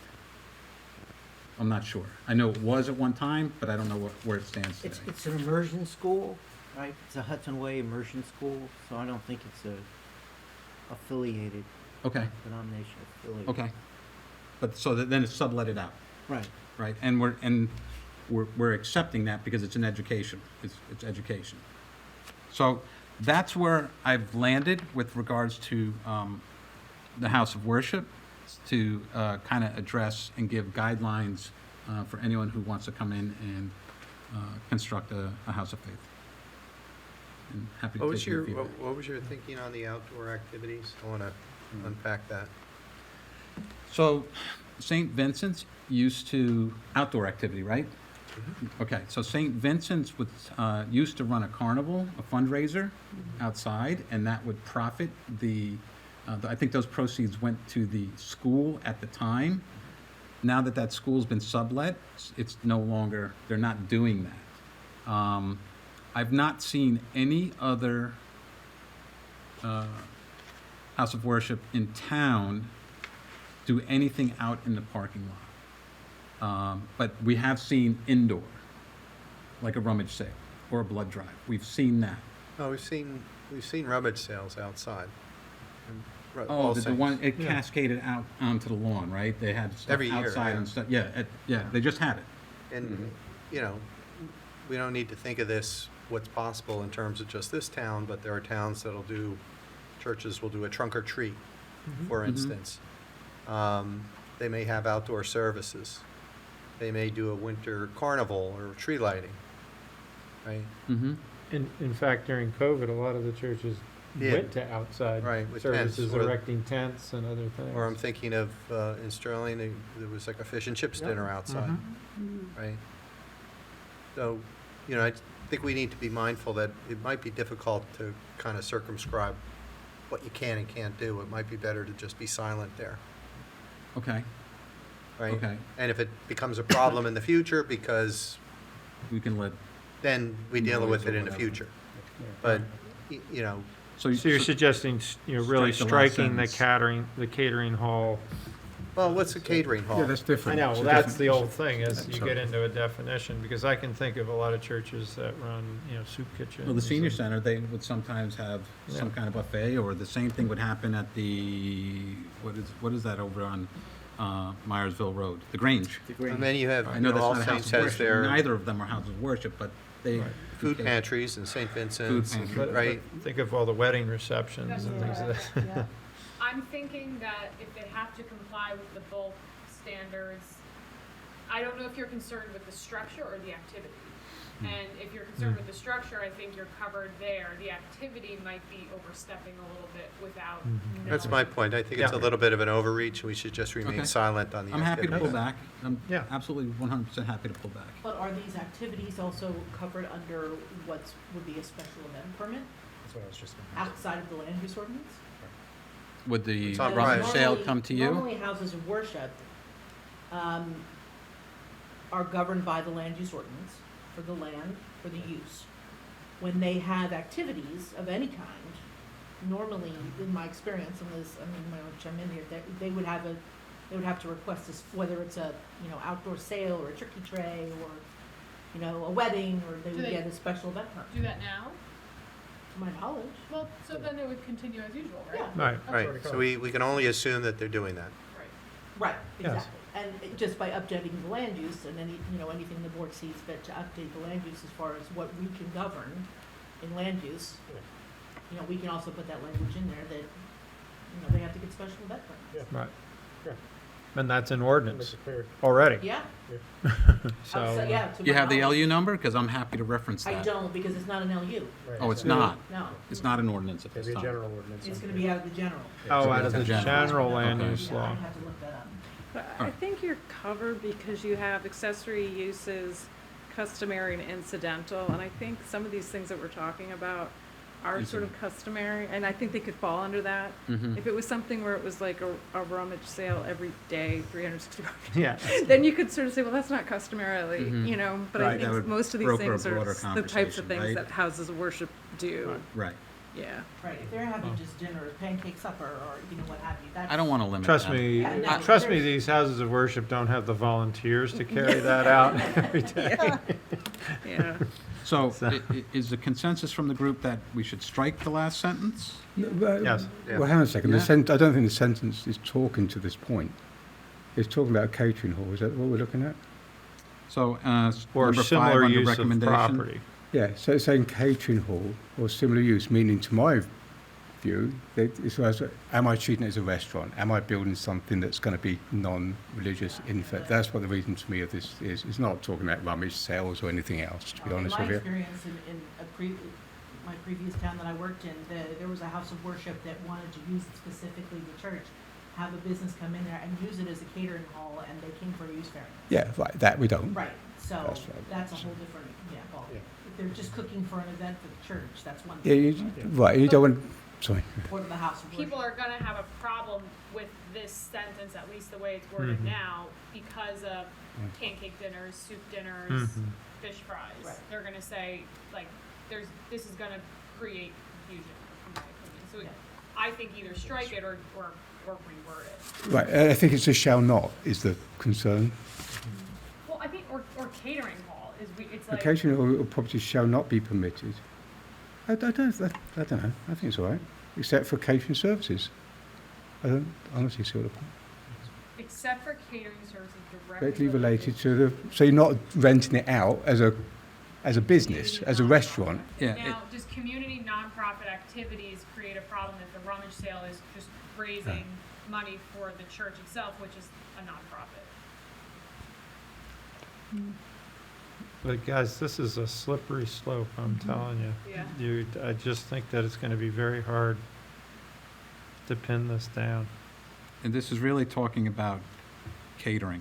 I'm not sure. I know it was at one time, but I don't know where it stands today. It's an immersion school, right? It's a Hudson Way immersion school, so I don't think it's a affiliated, Okay, denomination affiliated. okay. But so then it's subletted out, Right. right? And we're accepting that because it's an education. It's education. So that's where I've landed with regards to the house of worship, to kind of address and give guidelines for anyone who wants to come in and construct a house of faith. And happy to take your feedback. What was your thinking on the outdoor activities? I want to unpack that. So St. Vincent's used to outdoor activity, right? Okay, so St. Vincent's was, used to run a carnival, a fundraiser outside, and that would profit I think those proceeds went to the school at the time. Now that school's been sublet, it's no longer, they're not doing that. I've not seen any other house of worship in town do anything out in the parking lot. But we have seen indoor, like a rummage sale or a blood drive. We've seen that. Oh, we've seen rummage sales outside. And Oh, all the things. one, it Yeah. cascaded out onto the lawn, right? They had stuff Every year, outside yeah. and stuff. Yeah, they just had it. And, you know, we don't need to think of this, what's possible in terms of just this town, but there are towns churches will do a trunk or treat for Mhm. instance. They may have outdoor services. They may do a winter carnival or tree lighting, right? Mm-hmm. In fact, during COVID, a lot of the churches Yeah. went to outside Right, with tents, services, or- erecting tents and other things. Or I'm thinking of, in Sterling, there was like a fish and chips Yep. dinner outside, Mhm. right? So, you know, I think we need to be mindful that it might be difficult to kind of circumscribe what you can and can't do. It might be better to just be silent there, Okay, right? okay. And if it becomes a problem in the future, because We can let, then we deal with Noise it or in the whatever. future. But, you know, So you're suggesting, really Strike the last striking the sentence. catering hall? well, what's a catering hall? Yeah, that's I different. know, It's well, a that's different- the old thing, is you Sorry. get into a definition, because I can think of a lot of churches that run, soup kitchens. well, the senior and- center, they would sometimes have some Yeah. kind of buffet, or the same thing would happen at the, what is that over on Myersville Road? The Grange. And then you have, I you know know, that's All not a house Saints of has worship. their Neither of them are houses of worship, but they. Right. food pantries and St. Vincent's, and- pantry. But right? think of all the wedding receptions and things Yeah, like that. yeah. I'm thinking that if they have to comply with the bulk standards, I don't know if you're concerned with the structure or the activity. And if you're concerned with the structure, I think you're covered there. The activity might be overstepping a little bit without knowing. That's my point. I think it's a Yeah. little bit of an overreach, and we should just remain Okay. silent on the I'm happy to activities. pull back. I'm Yeah. absolutely 100% happy to pull back. But are these activities also covered under would be a special event permit That's what I was just thinking. outside of the land use ordinance? Would the It's on rummage private. sale Normally- come to you? Normally, houses of worship are governed by the land use ordinance for the land, for the use. When they have activities of any kind, normally, in my experience, and this, I mean, my own chime in here, they would have to request this, whether it's a, outdoor sale or a turkey tray or, a wedding, or they Do would they- get a special event permit, Do that now? to my knowledge. Well, so then it would continue as usual, right? Yeah. Right, Right, so we can only assume that they're doing that. Right. Right, Yes. exactly. And just by updating the land use and anything the board sees fit to update the land use as far as what we can govern in land use, we can also put that language in there that, they have to get special event permits. right. Yeah. And that's an Makes ordinance it clear. already, Yeah, so. yeah, to Do you my have the knowledge. LU number? Because I'm happy to reference I that. don't, because it's not an LU, Right. Oh, it's So- not. no. It's not an ordinance at It'd this be a time. general ordinance. It's gonna be out of the general. Oh, out of the General. general land Okay. use Yeah, law. I'd have to look that up. But I think you're covered because you have accessory uses, customary and incidental, and I think some of these things that we're talking about are sort of customary, and I think they could fall under that. Mhm. If it was something where it was like a rummage sale every day, 365 Yeah, then you could sort of say, well, that's not customarily, Mhm. but Right, I that think would most of these broker a things are broader the types conversation, of things right? that houses of worship do, Right. yeah. Right, if they're having Oh. just dinner, or pancake supper, or, what have you, that's. I don't want to limit that. trust me, Yeah, no, trust me, there's- these houses of worship don't have the volunteers to carry that out every day. Yeah. So So- is the consensus from the group that we should strike the last sentence? Yes. Yeah. Well, hang on a second. Yeah. I don't think the sentence is talking to this point. It's talking about a catering hall. Is that what we're looking at? So, Or number 5 similar under use of recommendation. property. Yeah, so it's saying catering hall or similar use, meaning to my view, that it's, am I treating it as a restaurant? Am I building something that's going to be non-religious in fact? That's what the reason to me of this is. It's not talking about rummage sales or anything else, to be honest with In my you. experience my previous town that I worked in, there was a house of worship that wanted to use specifically the church, have a business come in there and use it as a catering hall, and they came for a use variance. Yeah, right, that we don't. Right, so That's right. that's a whole different, ball. Yeah. If they're just cooking for an event for the church, that's one Yeah, thing, right, you don't want, sorry. or to the house of worship. People are gonna have a problem with this sentence, at least the way it's worded Mhm. now, because of pancake dinners, soup dinners, Mhm. fish fries. Right. They're gonna say, like, this is gonna create confusion, in my opinion. So Yeah. I think either strike it or reword it. Right, I think it's a shall not is the concern. Well, I think, or catering hall it's A like. catering hall or property shall not be permitted. I don't know, I think it's all right, except for catering services. I don't honestly see what the point. Except for catering services Directly related to the, so you're not renting it out as a as a business, as a restaurant. Yeah, it- Now, does community nonprofit activities create a problem if the rummage sale is just raising money for the church itself, which is a nonprofit? But guys, this is a slippery slope, I'm telling you. Yeah. I just think that it's gonna be very hard to pin this down. and this is really talking about catering.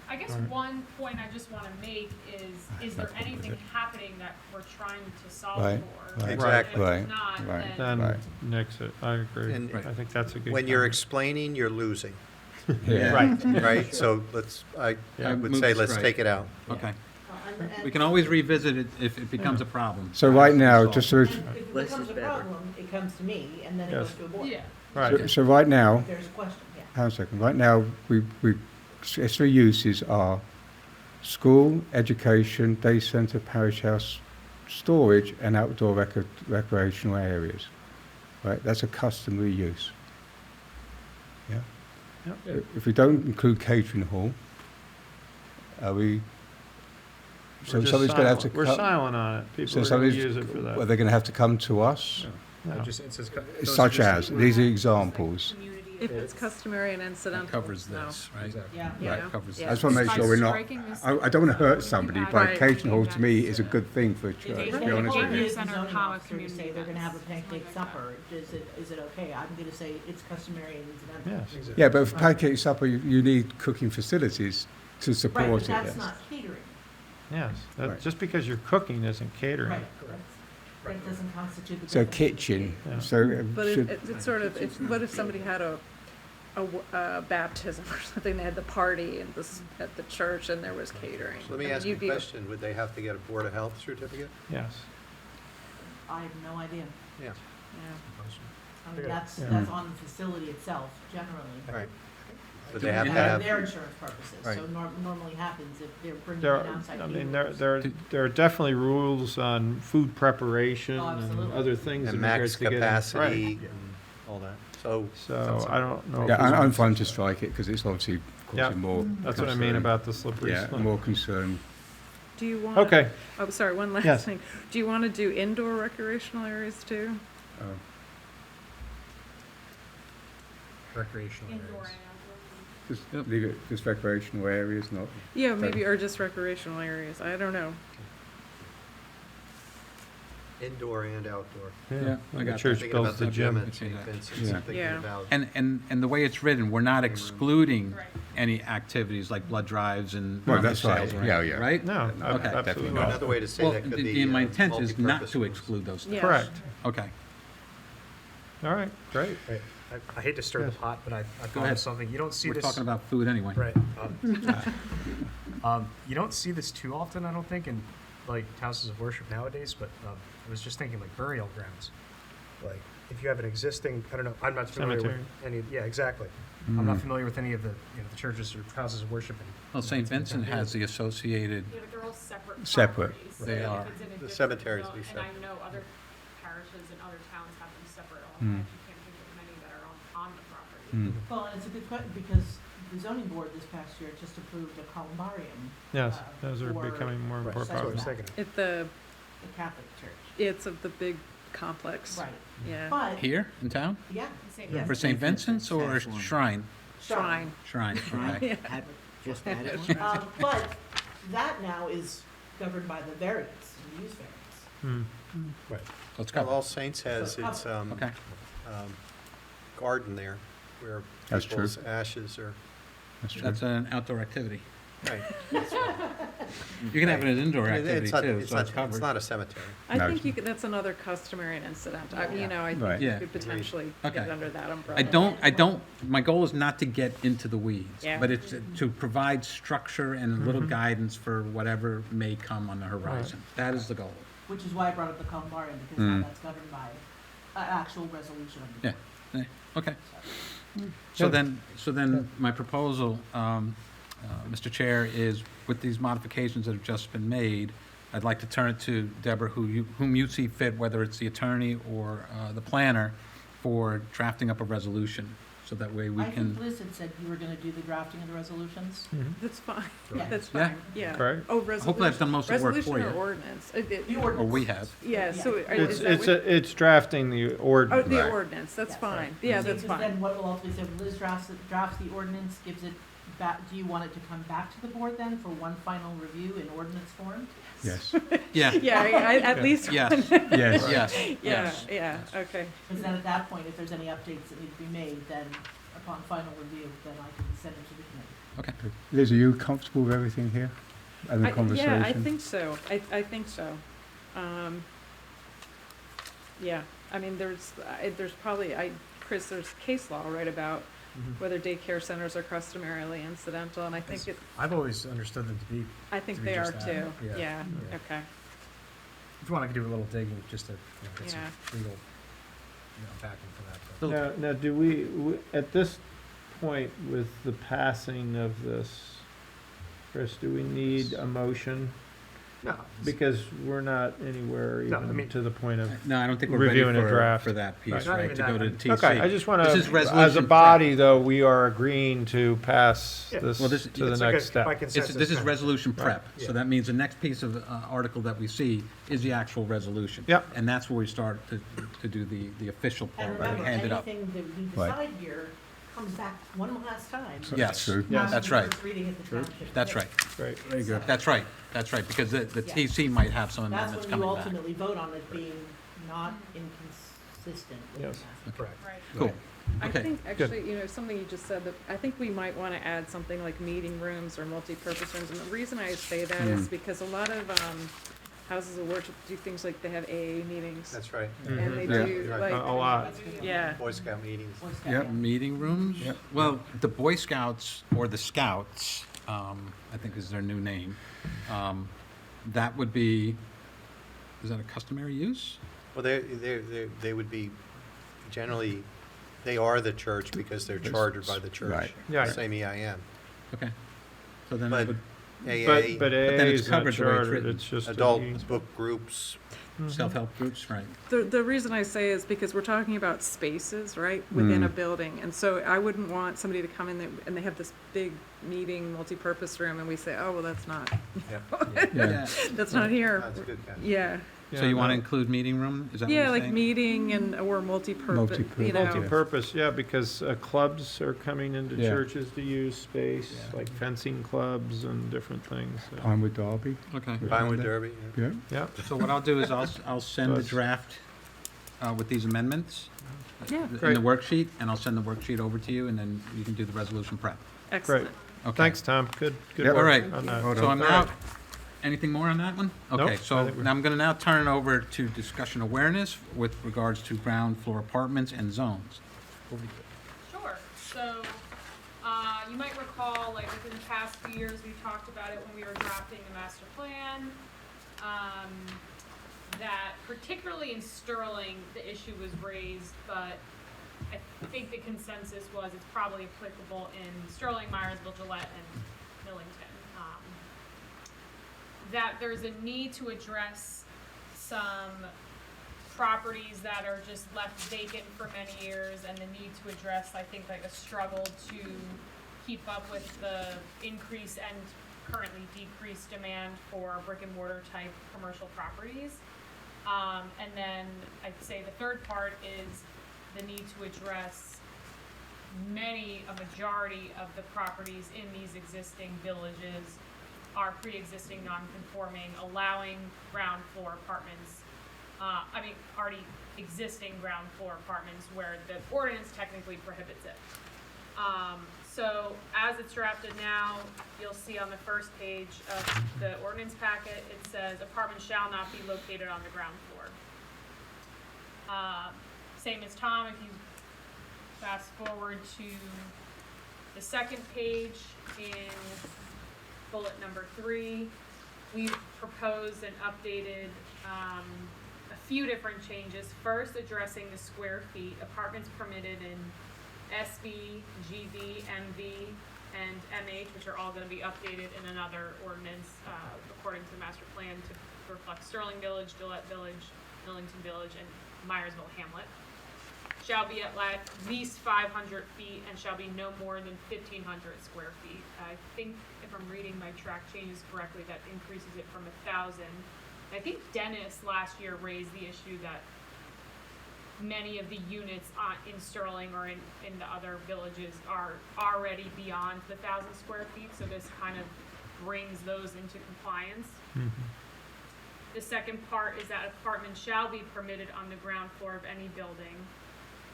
I guess Right. one point I just wanna make is there Nothing with anything it. happening that we're trying to solve Right, for? right. Exactly. And Right, if it's not, right. then Then Right. nix it, I agree. And I think that's a good when you're comment. explaining, you're losing, Yeah. Right, right? So I Yeah. would Move say, it let's straight. take it out. Okay, And- we can always revisit it if it becomes a problem. So right now, just so, And if it Less becomes is a better. problem, it comes to me, and then it Yes. goes to a board. Yeah. right. so right now, If there's a question, yeah. hang on a second, right now, its three uses are school, education, day centre, parish house, storage, and outdoor recreational areas. Right, that's a customary use. Yeah? Yep. If we don't include catering hall, are we? So We're just somebody's gonna have to. silent. We're co- silent on it. So People are gonna somebody's, use it for well, that. they're gonna have to come to us, No. It says those are such just- as, these are examples. If it's customary and incidental. That covers no. this, right? Exactly. Yeah. Yeah. That covers Yeah. I just wanna make By sure we're not, striking this- I don't wanna hurt somebody, but Right. catering hall to me is a good thing for a church, to be honest with Community you. center, Zoning comma, officer to community say they're gonna have a events, pancake something supper, is it okay? I'm gonna say it's customary and incidental. Yes. Yeah, but for pancake supper, you need cooking facilities to Right, support but it. that's yes. not catering. Yes, that, Right. just because you're cooking isn't catering. Right. But it doesn't constitute the. So definition of kitchen, Yeah. so But should, it's sort of, what if somebody had a baptism or something, they had the party and this, at the church and there was catering? So let me I mean, ask you a you'd be- question, would they have to get a Board of Health certificate? Yes. I have no idea. Yeah. Yeah. I mean, that's Yeah. on the facility itself, generally. Right. But they have to For have, their insurance purposes, so Right. normally happens if they're bringing There, in outside I mean, caterers. there are definitely rules on food preparation Oh, and absolutely. other things. and in max regards to getting- capacity Right. and all that. So, So I don't know. if yeah, we I'm want- fine to strike it, because it's obviously Yeah. causing more. That's what I mean concern. about the slippery Yeah, slope. more concern. Do you want? Okay, Oh, sorry, one Yes. last thing. Do you want to do indoor recreational areas too? Oh. Recreational Indoor areas. and outdoor. Just Yep. leave it, just recreational areas, not, Yeah, maybe, or just recreational areas, I don't know. indoor and outdoor. Yeah, I when the got that. church Thinking builds about the the gym gym. at St. Vincent's, Yeah. I'm thinking Yeah. about. And the way it's written, we're not excluding Right. any activities like blood drives and Well, rummage that's right. sales or Yeah, anything, yeah. right? No, Okay. absolutely Definitely not. Another way to say Well, that could be. my intent is not multipurpose to rooms. exclude those things. Yeah. Correct. Okay. All right, great. Right. I hate to stir the Yes. pot, but I thought ahead. of something. You don't see We're this. talking about food anyway. Right. You don't see this too often, I don't think, in like houses of worship nowadays. But I was just thinking like burial grounds. Like if you have an existing, I don't know, I'm not familiar Cemetery. with any. Yeah, exactly. I'm not familiar with any of the the churches or houses of worship. Well, St. Vincent has the associated, Yeah, but they're all separate Separate. properties. So They if are. it's in a The different cemeteries zone- be And I separate. know other parishes and other towns have them separate all. Hmm. I can't think of many that are on the property. Mm. Well, and it's a good question, because the zoning board this past year just approved a columbarium, Yes, those are for becoming more Right, important. that's what I was Setback. thinking. At the, the Catholic Church. it's of the big complex. Right, Yeah. but, here in town? yeah, Same Yeah. For St. Vincent's or That's one. Shrine? Shrine. Shrine, okay. Had- Just added one? but that now is governed by the variance, the use variance. Hmm. Let's Well, go. All Saints has So its Okay. garden there, where That's true. people's ashes are, That's true. That's an outdoor activity. right. You can have an indoor It- activity It's not, too, it's so not, it's it's covered. not a cemetery. I No. think you could, that's another customary and incidental. I Yeah. think Right. you Yeah. could potentially Okay. get under that umbrella. I don't, my goal is not to get into the weeds, Yeah. but it's to provide structure and a little guidance for whatever may come on the horizon. That is the goal. Which is why I brought up the columbarium, because Mm. now that's governed by an actual resolution of the Yeah. board. Okay. Good. So then, my proposal, Mr. Chair, is with these modifications that have just been made, I'd like to turn it to Deborah, whom you see fit, whether it's the attorney or the planner, for drafting up a resolution. so that way we I think can, Liz had said you were gonna do the drafting of the resolutions. That's fine, Yeah. that's Yeah. fine, yeah. Right. Oh, resolution. hopefully I've done most of the work for Resolution or you. ordinance? The Or ordinance. we have. Yeah, so. Yeah. is that what- It's drafting the Oh, ordinance. the ordinance, that's Yes. fine, yeah, that's Because then fine. what will ultimately say, Liz drafts the ordinance, gives it back, do you want it to come back to the board then for one final review in ordinance form? Yes, Yeah, Yeah, at least, yes, yes. yes, yeah, yes. yeah, okay. Because then at that point, if there's any updates that need to be made, then upon final review, then I can send it to the committee. Okay. Liz, are you comfortable with everything here? And the conversation? Yeah, I think so, I think so. Yeah, I mean, there's probably, Chris, there's case law, right, about whether daycare centers are customarily incidental, and I think I've always understood them to be, I think to be they are just that. too, Yeah. yeah, Yeah. okay, if you want, I could do a little digging just to, get some Yeah. legal, backing for that. but- Now, do we, at this point with the passing of this, Chris, do we need a motion? No. Because we're not anywhere No, I even mean- to the point of, No, I don't think we're ready Reviewing a for, draft. for that piece, Right. Not right, even to go that. to the TC. okay, I just want This is to, as a resolution body though, we are agreeing to pass Yeah. this Well, this- to the It's like next a- step. by This consensus is kind of- resolution Right. prep, Yeah. so that means the next piece of article that we see is the actual resolution. Yep. And that's where we start to do the official part, And right, remember, hand it up. anything that we Right. decide here comes back one last time. Yes. True. Yes. That's right. First reading at the township. That's right, Right. Very good. that's right, because the Yeah. TC might have some That's amendments when you coming back. ultimately vote on it being not inconsistent with the Yes. master. Correct. Right. Cool, I okay. think, actually, something you just said, that I think we might want to add something like meeting rooms or multi-purpose rooms, and the reason I say that is because a lot of, houses of worship do things like they have AA meetings, That's right. and they Yeah. do, You're right. like, A lot. yeah, Boy Scout meetings. Boy Scout, Yep. yeah. Meeting rooms? Yep. Well, the Boy Scouts, or the Scouts, I think is their new name, that would be, is that a customary use? Well, they would be generally, they are the church because they're chartered by the church. Right. Yeah. Same EIN. Okay. So then But it would, AA, But then AA it's is not covered the way it's chartered, written. it's just. a adult means. book groups. Mhm. self-help groups, right? the reason I say is because we're talking about spaces, right, within a Mm. building, and so I wouldn't want somebody to come in there, and they have this big meeting, multi-purpose room, and we say, oh, well, that's not, Yeah. that's not here, That's a good catch. yeah. So you want to no. include meeting room? Is that what Yeah, you're like saying? meeting or multi-purpose, you know. Multi-purpose, yeah, because clubs are coming into Yeah. churches to use space, Yeah. like fencing clubs and different things. so. Pinewood Derby. Okay. Pinewood Derby. Yeah. Yeah. Yeah, So what I'll do is I'll send the Does. draft with these amendments Yeah. in Great. the worksheet, and I'll send the worksheet over to you, and then you can do the resolution prep. Excellent. Okay. thanks, Tom, good Yep. work All right. on that. So I'm All now, right. anything more on that one? Nope, Okay, I so think we're- now I'm going to now turn it over to discussion awareness with regards to ground floor apartments and zones. Over to you. Sure, so, you might recall, like, within the past few years, we talked about it when we were drafting the master plan. That particularly in Sterling, the issue was raised, but I think the consensus was it's probably applicable in Sterling, Myersville, Gillette, and Millington. That there's a need to address some properties that are just left vacant for many years, and the need to address, I think, like a struggle to keep up with the increase and currently decreased demand for brick and mortar type commercial properties. And then I'd say the third part is the need to address a majority of the properties in these existing villages are pre-existing non-conforming, allowing ground floor apartments, already existing ground floor apartments where the ordinance technically prohibits it. So as it's drafted now, you'll see on the first page of the ordinance packet, it says apartments shall not be located on the ground floor. Same as Tom, if you fast forward to the second page in bullet number 3, we've proposed and updated a few different changes. First, addressing the square feet, apartments permitted in SB, GB, MV, and MH, which are all going to be updated in another ordinance according to the master plan to reflect Sterling Village, Gillette Village, Millington Village, and Myersville Hamlet. shall be at least 500 feet and shall be no more than 1,500 square feet. I think if I'm reading my track changes correctly, that increases it from 1,000. I think Dennis last year raised the issue that many of the units in Sterling or in the other villages are already beyond the 1,000 square feet, so this kind of brings those into compliance. The second part is that apartments shall be permitted on the ground floor of any building.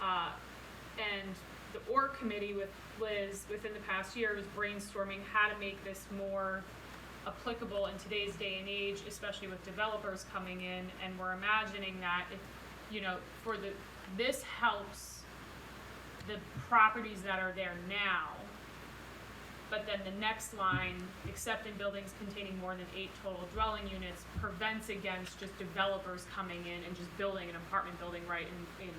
And the org committee with Liz within the past year was brainstorming how to make this more applicable in today's day and age, especially with developers coming in, and we're imagining that if, this helps the properties that are there now, but then the next line, except in buildings containing more than 8 total dwelling units, prevents against just developers coming in and just building an apartment building right in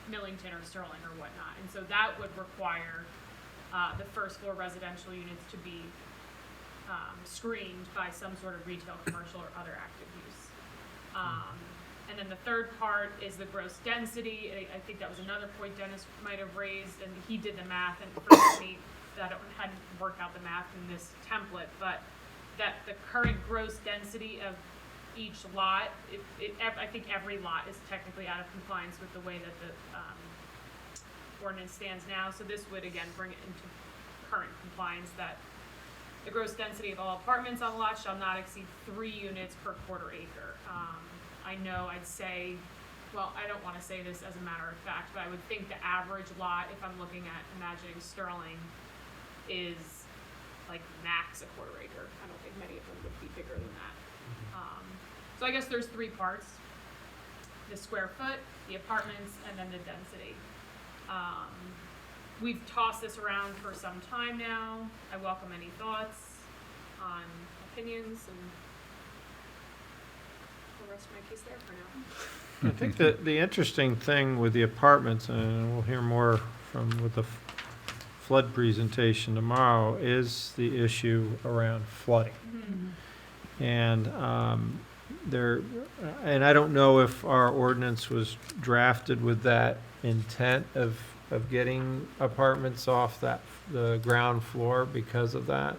Millington or Sterling or whatnot. And so that would require the first floor residential units to be screened by some sort of retail, commercial, or other active use. And then the third part is the gross density. I think that was another point Dennis might have raised, and he did the math, and forgive me that I hadn't worked out the math in this template, but that the current gross density of each lot, I think every lot is technically out of compliance with the way that the ordinance stands now. So this would again bring it into current compliance, that the gross density of all apartments on a lot shall not exceed 3 units per quarter acre. I know I'd say, well, I don't want to say this as a matter of fact, but I would think the average lot, if I'm looking at imagining Sterling, is like max a quarter acre. I don't think many of them would be bigger than that. So I guess there's 3 parts: the square foot, the apartments, and then the density. We've tossed this around for some time now. I welcome any thoughts on opinions, and I'll rest my case there for now. I think that the interesting thing with the apartments, and we'll hear more with the flood presentation tomorrow, is the issue around flooding. And and I don't know if our ordinance was drafted with that intent of getting apartments off the ground floor because of that,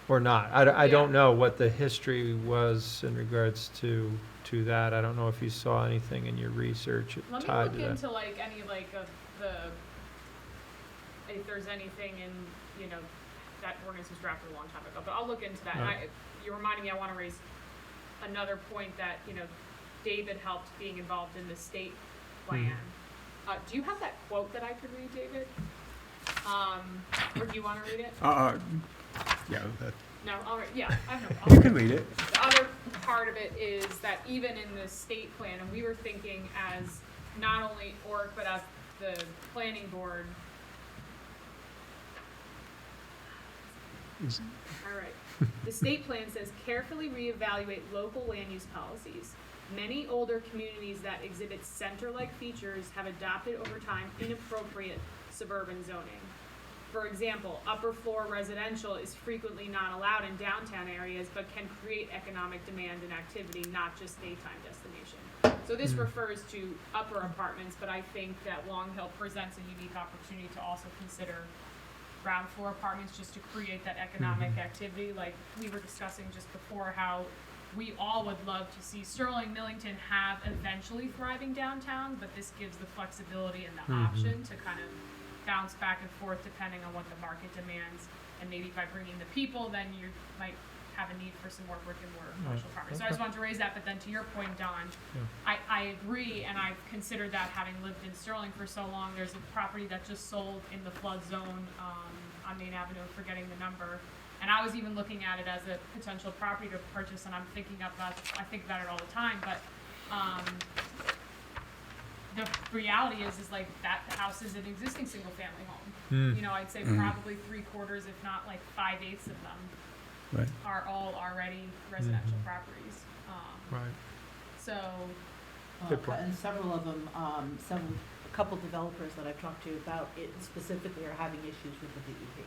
or not. I don't know what the history was in regards to that. I don't know if you saw anything in your research Let me tied look to that. into any of the, if there's anything in, that ordinance was drafted a long time ago, but I'll look into that. And you're reminding me, I want to raise another point that, David helped being involved in the state plan. Do you have that quote that I could read, David? Or do you want to read it? Yeah, No, all right, yeah, I have no you problem. can read it. The other part of it is that even in the state plan, and we were thinking as not only ORC, but as the planning board. All right. The state plan says carefully reevaluate local land use policies. Many older communities that exhibit center-like features have adopted over time inappropriate suburban zoning. For example, upper floor residential is frequently not allowed in downtown areas, but can create economic demand and activity, not just daytime destination. So this refers to upper apartments, but I think that Long Hill presents a unique opportunity to also consider ground floor apartments, just to create that economic activity. Like we were discussing just before, how we all would love to see Sterling, Millington have eventually thriving downtown, but this gives the flexibility and the option to kind of bounce back and forth depending on what the market demands. And maybe by bringing the people, then you might have a need for some more brick and mortar commercial property. So I just wanted to raise that, but then to your point, Don, I agree, and I've considered that, having lived in Sterling for so long. There's a property that just sold in the flood zone on Main Avenue, forgetting the number. And I was even looking at it as a potential property to purchase, and I think about it all the time, but the reality is like that house is an existing single family home. I'd say probably 3/4, if not like 5/8 of them are all already residential properties. Right. So, Good point. And several of them, a couple developers that I've talked to about it specifically are having issues with the DEP.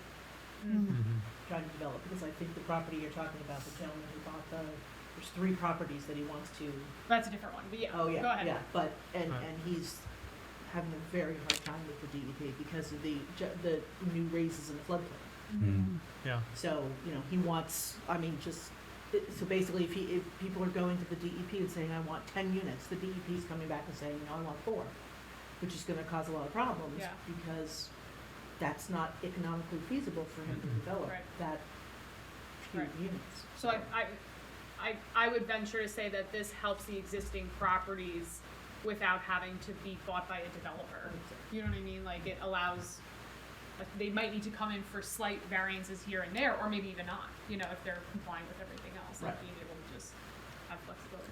Trying to develop, because I think the property you're talking about, the gentleman who bought there's 3 properties that he wants to. that's a different one, but yeah, Oh, yeah, go ahead. yeah, but, and Right. he's having a very hard time with the DEP because of the new raises in the floodplain. Mm. Yeah. So, he wants, so basically if people are going to the DEP and saying, I want 10 units, the DEP's coming back and saying, no, I want 4, which is gonna cause a lot of problems Yeah. because that's not economically feasible for him to develop Right. that few Right. units. So I would venture to say that this helps the existing properties without having to be bought by a developer. You know what I mean? Like, it allows, they might need to come in for slight variances here and there, or maybe even not, if they're complying with everything else, like Right. being able to just have flexibility,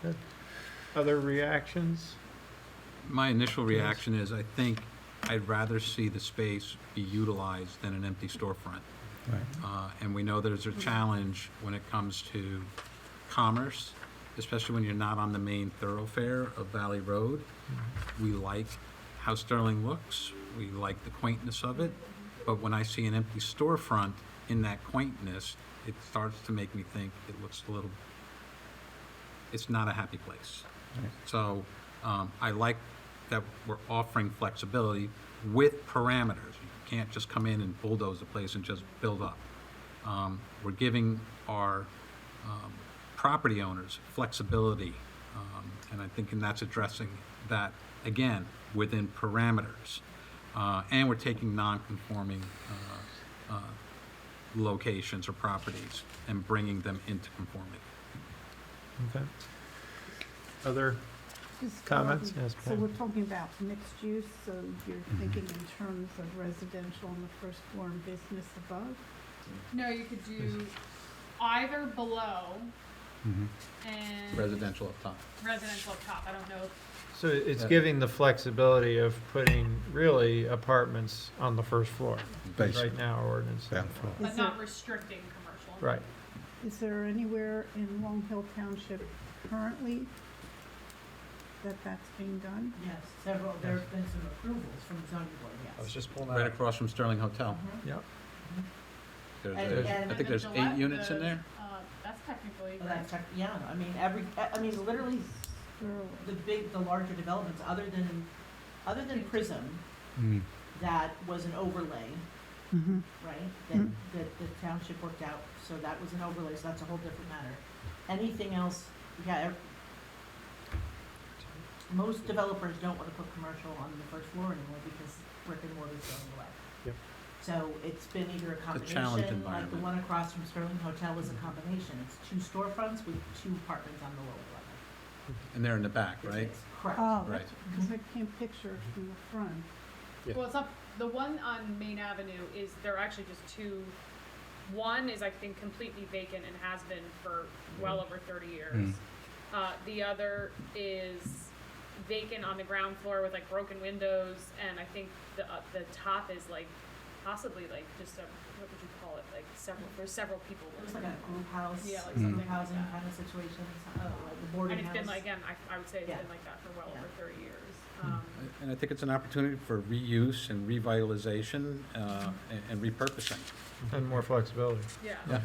so. Other reactions? My initial reaction is, I think I'd rather see the space be utilized than an empty storefront. Right. And we know there's a challenge when it comes to commerce, especially when you're not on the main thoroughfare of Valley Road. We like how Sterling looks, we like the quaintness of it, but when I see an empty storefront in that quaintness, it starts to make me think it looks a little, it's not a happy place. Right. So I like that we're offering flexibility with parameters. You can't just come in and bulldoze the place and just build up. We're giving our property owners flexibility, and I think that's addressing that, again, within parameters. And we're taking non-conforming locations or properties and bringing them into conformity. Okay. Other Just, comments? Yes, So Pam. we're talking about mixed use, so you're thinking in terms of residential on the first floor and business above? No, you could do either below Mhm. and Residential up top. residential up top. I don't know. So it's Yeah. giving the flexibility of putting really apartments on the first floor. Because Basic. right now our ordinance. Ground floor. But Is not there- restricting commercial. Right. Is there anywhere in Long Hill Township currently that's being done? Yes, there have been some approvals from the zoning board, yes. I was just pulling that Right up. across from Sterling Hotel. Mhm. Yep. There's, And- there's- and- I think there's the 8 units in the, there. That's technically. Well, that's, yeah, literally, the larger developments, other than Prism, Mm. that was an overlay, Mm-hmm. right? That the township worked out, so that was an overlay, so that's a whole different matter. Anything else, most developers don't wanna put commercial on the first floor anymore because brick and mortar's going away. Yep. So it's been either a challenge combination, like the environment. one across from Sterling Hotel is a combination, it's 2 storefronts with 2 apartments on the lower level. And they're in the back, right? Correct. Oh, Right. because I can't picture it from the front. Yeah. Well, it's up, the one on Main Avenue is, there are actually just 2. One is, I think, completely vacant and has been for well over 30 years. The other is vacant on the ground floor with like broken windows, and I think the top is like possibly like just a, what would you call it, like several people. It was like a group house, Yeah, like group something like housing that. kind of situation, like the boarding And house. it's been like, again, I would say it's Yeah. been like that for well Yeah. over 30 years. And I think it's an opportunity for reuse and revitalization and repurposing. And more flexibility. Yeah. Yeah.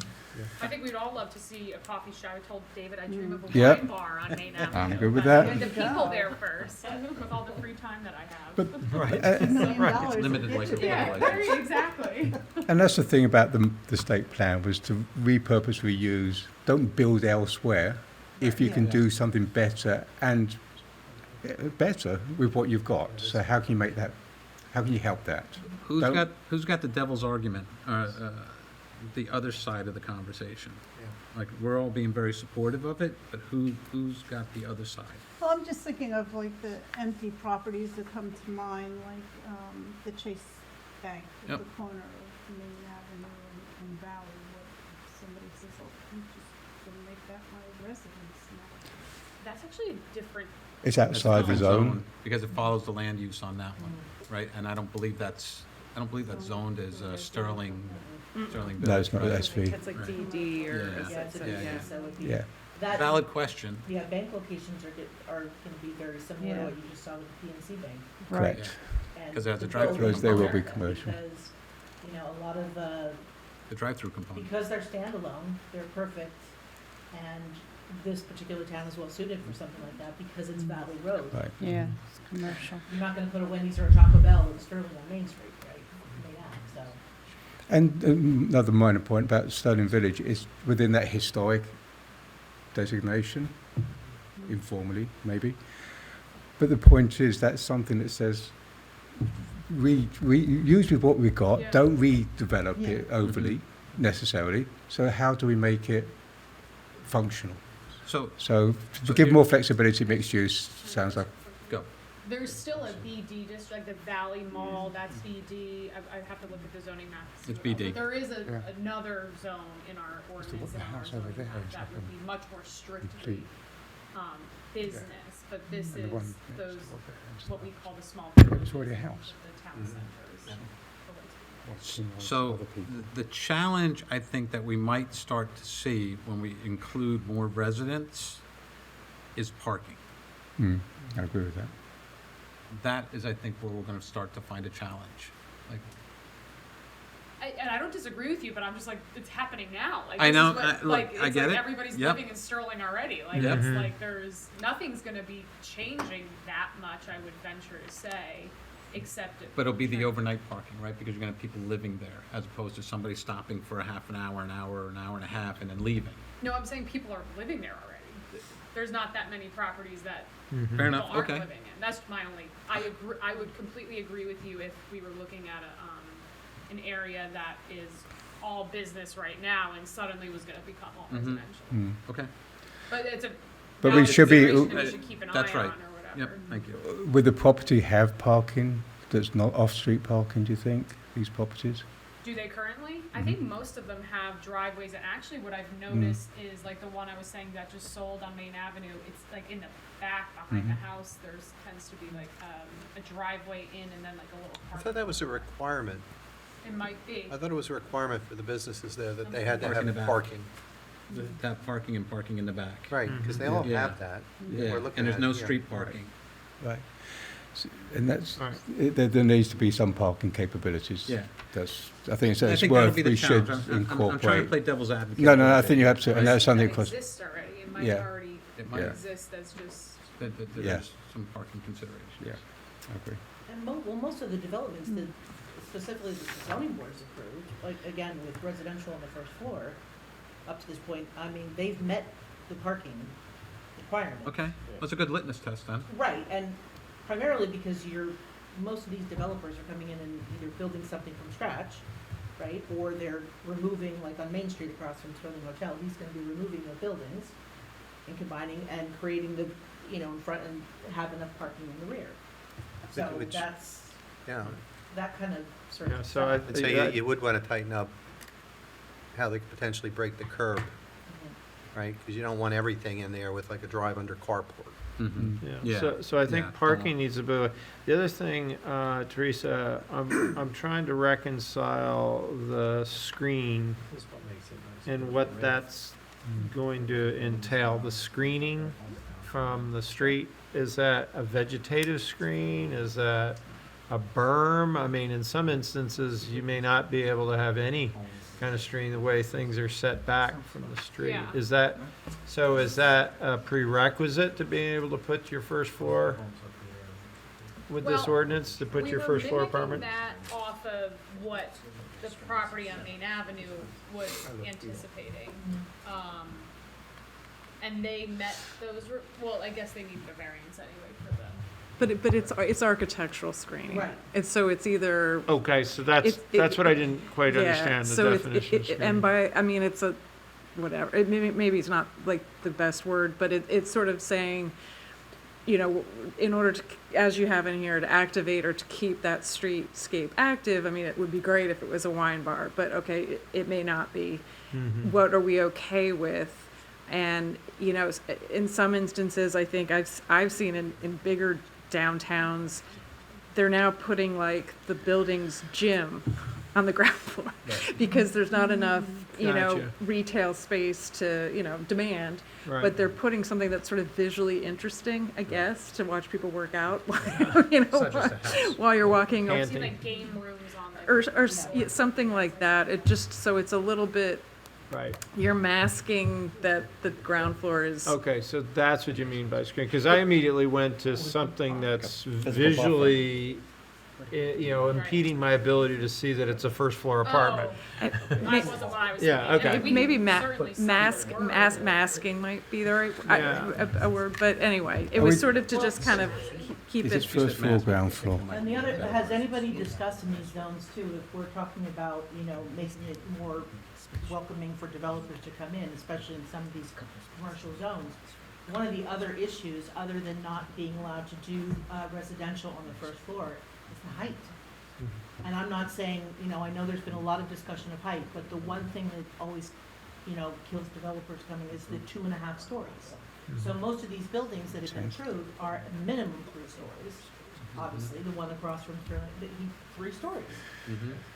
I think we'd all love to see a coffee shop. I told David I dream of a Yep. wine bar on Main Avenue. I'm good with but that. get the people Go. there first, with all the free time that I have. But Right. $2 million Right. to Limited get like to a there. big Yeah, I mean, exactly. And that's the thing about the state plan, was to repurpose, reuse. Don't build elsewhere if you can Yeah. do something better and better with what you've got. So how can you make that? How can you help that? Who's Don't- got the devil's argument, the other side of the conversation? Yeah. Like, we're all being very supportive of it, but who's got the other side? Well, I'm just thinking of like the empty properties that come to mind, like the Chase Bank at Yep. the corner of Main Avenue and Valley. What if somebody says, "Oh, I'm just gonna make that my residence now"? That's actually a different, It's That's outside the different zone. Because it follows the land use on that one, right? And I don't believe that's zoned as Sterling Village. No, it's not right? SV. It's like Right. DD or Yeah. Yeah, it's a Yeah, yeah. so it would be, Yeah. that, Valid question. yeah, bank locations are gonna be very similar to Yeah. what you just saw with the PNC Bank. Right. Yeah. And 'Cause they have the to drive through. buildings They will are be there commercial. Because, a lot of The drive-through component. because they're standalone, they're perfect, and this particular town is well suited for something like that because it's Valley Road. Right. Yeah, it's commercial. You're not gonna put a Wendy's or a Taco Bell in Sterling on Main Street, right? May not, so. And another minor point about Sterling Village is within that historic designation, informally, maybe. But the point is, that's something that says, we use with what we've got, Yeah. don't redevelop Yeah. it overly, necessarily. So how do we make it functional? So, So to So give here- more flexibility, mixed use sounds like, go. There's still a BD district, like the Valley Mall, that's BD. I have to look at the zoning map. to see It's what else, BD. but there is Yeah. another zone in our ordinance, in our house over zoning there map is that like would be much more strictly, business, but this and the one is next those, door there is what we like- call the small. It's already a house. The town Mhm. centers. So the challenge I think that we might start to see when we include more residents is parking. I agree with that. That is, I think, where we're gonna start to find a challenge. Like, And I don't disagree with you, but I'm just like, it's happening now. Like, I this know, is what, look, like, I it's get like it. everybody's Yep. living in Sterling already. Like, Yep. it's Mhm. like nothing's gonna be changing that much, I would venture to say, except it. but it'll be the overnight parking, right? Because you're gonna have people living there as opposed to somebody stopping for a half an hour, an hour and a half, and then leaving. No, I'm saying people are living there already. There's not that many properties that Fair people enough, aren't okay. living in. That's my only, I would completely agree with you if we were looking at an area that is all business right now and suddenly was gonna become all Mhm. residential. Okay, But it's a But we valid should be- consideration that we should keep an eye That's on or right. whatever. yep, thank you. Would the property have parking that's not off-street parking, do you think, these properties? Do they currently? I think most of them have driveways, and actually what I've Mm. noticed is like the one I was saying that just sold on Main Avenue, it's like in the back behind the house, there's tends to be like a driveway in and then like a little I parking. thought that was a requirement. It might be. I thought it was a requirement for the businesses there that they had to Park in the have back. parking. That parking and parking in the back. Right, because they all Yeah. have that. Yeah, We're looking and there's at no it here. street parking. Right. And that's, Right. there needs to be some parking capabilities. Yeah. That's, I think I it's think that'll worth, be the we should challenge. I'm trying to incorporate. play devil's advocate. No, a no, little I bit. think you have to, and that's something, That because, exists already. It might Yeah. already It might, Yeah. exist as just. that Yeah. there's some parking considerations. yeah, I agree. And most of the developments that specifically the zoning boards approved, like, again, with residential on the first floor, up to this point, I mean, they've met the parking requirement. Okay, that's a good litmus test then. Right, and primarily because most of these developers are coming in and either building something from scratch, right? Or they're removing, like on Main Street across from Sterling Hotel, he's gonna be removing the buildings and combining and creating the, in front and have enough parking in the rear. So Which- that's, Yeah, that kind of sort Yeah, of. so I- and so you would want to tighten up how they could potentially break the curb, right? Because you don't want everything in there with like a drive-under carport. Mhm. Yeah, Yeah. so I think Yeah. parking needs to be, the other thing, Teresa, I'm trying to reconcile the screen and what that's going to entail. The screening from the street, is that a vegetative screen? Is that a berm? I mean, in some instances, you may not be able to have any kind of screen the way things are set back from the street. Yeah. Is that a prerequisite to being able to put your first floor with this Well, ordinance, to put your first floor apartment? We were mimicking that off of what the property on Main Avenue was anticipating. And they met those, well, I guess they needed a variance anyway for them. But it's architectural screening. Right. And so it's either. Okay, so It- that's what I didn't quite Yeah, understand, the so definition of and screening. I mean, it's a, whatever, maybe it's not like the best word, but it's sort of saying, in order to, as you have in here, to activate or to keep that streetscape active, I mean, it would be great if it was a wine bar, but okay, it may not be. Mhm. What are we okay with? And, in some instances, I think I've seen in bigger downtowns, they're now putting like the building's gym on the ground floor because there's not enough, Gotcha. retail space to, demand. Right. But they're putting something that's sort of visually interesting, I guess, to watch people work out, while you're walking. And- See like game rooms on the. Or something like that. It just, so it's a little bit Right. You're masking that the ground floor is. Okay, so that's what you mean by screen, because I immediately went to something that's visually, impeding my ability to see that it's a first floor apartment. Oh, that wasn't what I was thinking. Yeah, okay. And we Maybe can certainly see the word. masking might be the right Yeah. a word, but anyway, it Are was we- sort of to just kind of keep Is it. it first floor, ground floor? And the other, has anybody discussed in these zones too, if we're talking about, making it more welcoming for developers to come in, especially in some of these commercial zones? One of the other issues, other than not being allowed to do residential on the first floor, is the height. And I'm not saying, I know there's been a lot of discussion of height, but the one thing that always, kills developers coming is the 2.5 stories. So most of these buildings that have been approved are at minimum 3 stories. Obviously, the one across from Sterling, 3 stories.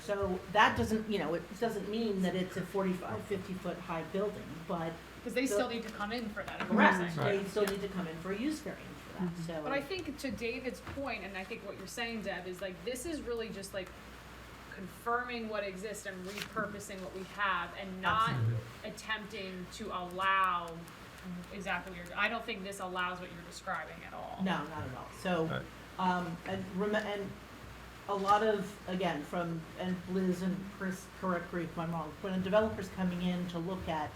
So that doesn't, it doesn't mean that it's a 45, 50-foot high building, but Because they still need to come in for that. is what I'm correct, saying. they still need to come in for a use variance for that, so. But I think to David's point, and I think what you're saying, Deb, is like, this is really just like confirming what exists and repurposing what we have and not attempting to allow exactly what you're, I don't think this allows what you're describing at all. No, not at all. So, Right. and a lot of, again, and Liz and Chris, correct me if I'm wrong, when a developer's coming in to look at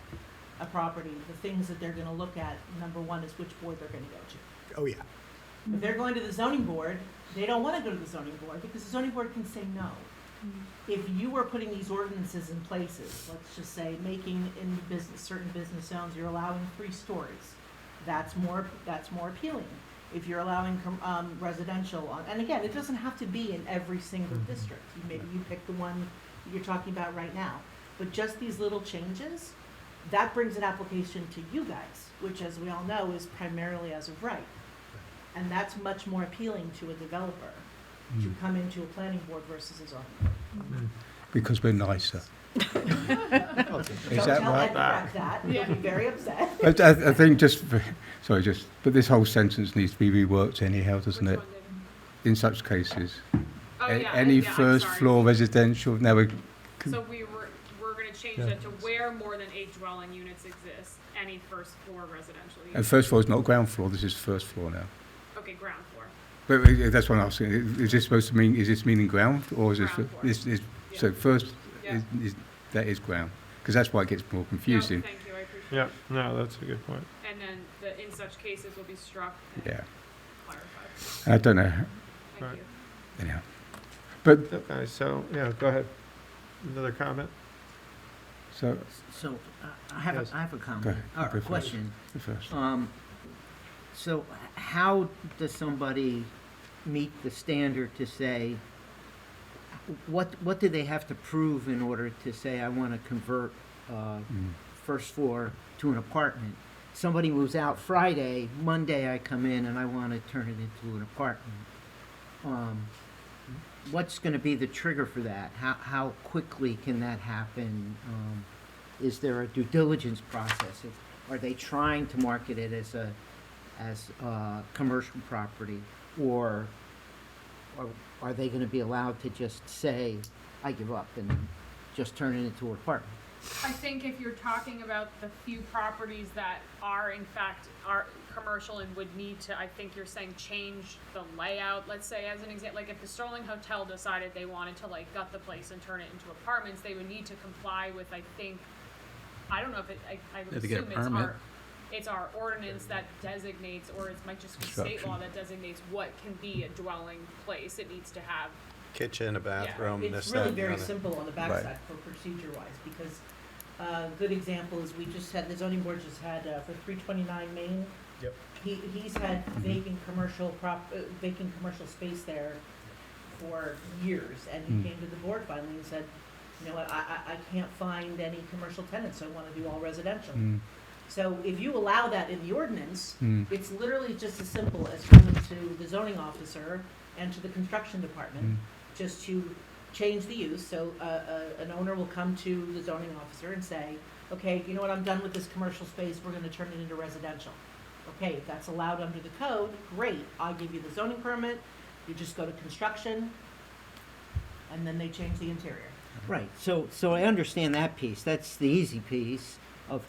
a property, the things that they're gonna look at, number one is which board they're gonna go to. Oh, yeah. If they're going to the zoning board, they don't wanna go to the zoning board because the zoning board can say no. If you were putting these ordinances in places, let's just say, making in certain business zones, you're allowing 3 stories, that's more appealing. If you're allowing residential on, and again, it doesn't have to be in every single district. Maybe you pick the one you're talking about right now. But just these little changes, that brings an application to you guys, which, as we all know, is primarily as of right. And that's much more appealing to a developer to come into a planning board versus a zoning board. Because we're nicer. Is Don't that tell right? Ed Crack that, he'll be very upset. I think but this whole sentence needs to be reworked anyhow, doesn't it? In such cases. Oh, yeah, Any yeah, I'm first sorry. floor residential, now we're, So we're gonna change that to where more than 8 dwelling units exist, any first floor residential and use. first floor is not ground floor, this is first floor now. Okay, ground floor. But that's what I'm asking, is this supposed to mean, is this meaning ground, or is Ground floor. so first, Yeah. that is ground? Because that's why it gets more No, confusing. thank you, I appreciate Yeah, it. no, that's a good point. And then the in such cases will be struck and Yeah, clarified. I don't know, Thank Right. you. anyhow. But, Okay, so, go ahead. Another comment? so, So, I have Yes. a Go comment, ahead. or Go a first. question. the first. So how does somebody meet the standard to say, what do they have to prove in order to say, I want to convert first floor to an apartment? Somebody moves out Friday, Monday I come in and I want to turn it into an apartment. What's going to be the trigger for that? How quickly can that happen? Is there a due diligence process? Are they trying to market it as a commercial property, or are they going to be allowed to just say, I give up, and just turn it into an apartment? I think if you're talking about the few properties that are in fact are commercial and would need to, I think you're saying change the layout, let's say as an example, like if the Sterling Hotel decided they wanted to like gut the place and turn it into apartments, they would need to comply with, I think, I don't know if it, I would Have to get a assume it's permit. it's our ordinance that designates, or it might just be state law that designates what can be a dwelling place. It needs to have, Kitchen, a bathroom, this, It's that, really and the very other. simple on the Right. backside for procedure-wise, because a good example is we just had, the zoning board just had, for 329 Main. Yep. He's had vacant commercial space there for years, and he came to the board finally and said, I can't find any commercial tenants, so I wanna do all residential. So if you allow that in the ordinance, it's literally just as simple as coming to the zoning officer and to the construction department, just to change the use. So an owner will come to the zoning officer and say, okay, you know what, I'm done with this commercial space, we're gonna turn it into residential. Okay, if that's allowed under the code, great, I'll give you the zoning permit, you just go to construction, and then they change the interior. Right, so I understand that piece, that's the easy piece of,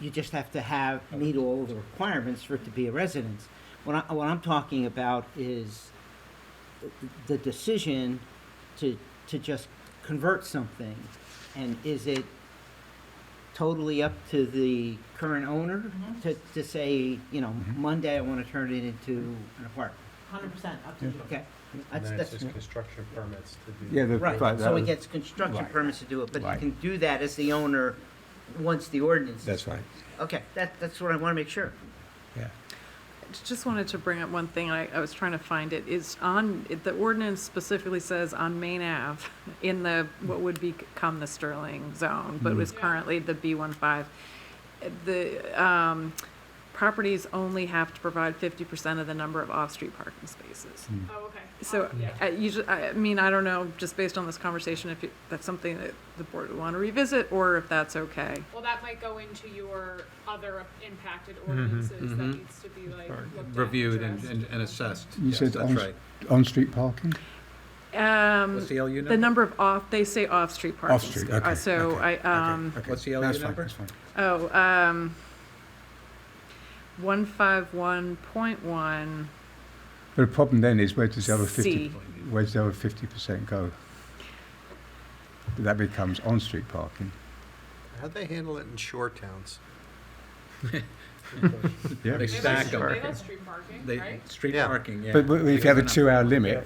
you just have to meet all the requirements for it to be a residence. What I'm talking about is the decision to just convert something, and is it totally up to the current owner to say, Monday I want to turn it into an apartment? 100% up to you. Okay, And then that's it's just construction permits to do. Yeah, right. that So he was- gets construction Right. permits to do it, but he Right. can do that as the owner once the ordinance. is- That's right, Okay, that's what I want to make sure. yeah. Just wanted to bring up one thing, I was trying to find it, is the ordinance specifically says on Main Ave, in what would become the Sterling zone, but was Mm. currently the B15. The properties only have to provide 50% of the number of off-street parking spaces. Oh, okay. So, Yeah. usually, I mean, I don't know, just based on this conversation, if that's something that the board would want to revisit, or if that's okay. Well, that might go into your other impacted ordinances that mhm. needs to be like looked at. Reviewed addressed. and assessed. You Yes, said that's right. on-street parking? What's the LU The number? number of they say off-street parking. Off-street, okay. So okay, okay. What's the LU That's fine, number? that's fine. 151.1 But the problem then is, where does the other C. 50% go? That becomes on-street parking. How'd they handle it in shore towns? Yeah. They They stack have them. They have street parking, right? Street Yeah. parking, yeah. But if you have a 2-hour limit,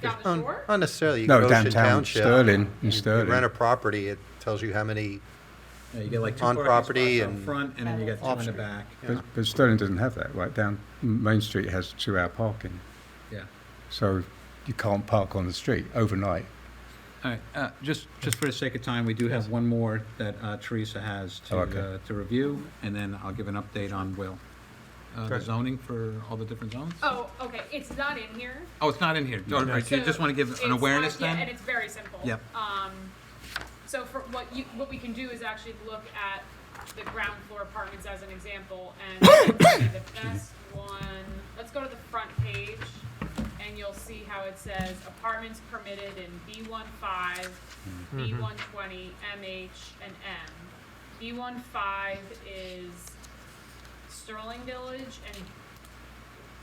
Down the shore? Not necessarily. You no, go to Ocean downtown Township, Sterling, in you Sterling. rent a property, it tells you how many, Yeah, you get like two on parking property spots out and front, and then you get two in the off-street. back. But Sterling doesn't have that, right? Down Main Street has 2-hour parking. Yeah. So you can't park on the street overnight. All right, just for the sake of time, we do have one more that Teresa has Okay. to review, and then I'll give an update on Will. The Great. zoning for all the different zones? Oh, okay, it's not in here. Oh, it's not in here. All right, so you just want to give an It's, awareness yeah, then? and it's very simple. Yep. So for what we can do is actually look at the ground floor apartments as an example, and the best one, let's go to the front page, and you'll see how it says apartments permitted in B15, B120, MH, and M. B15 is Sterling Village, and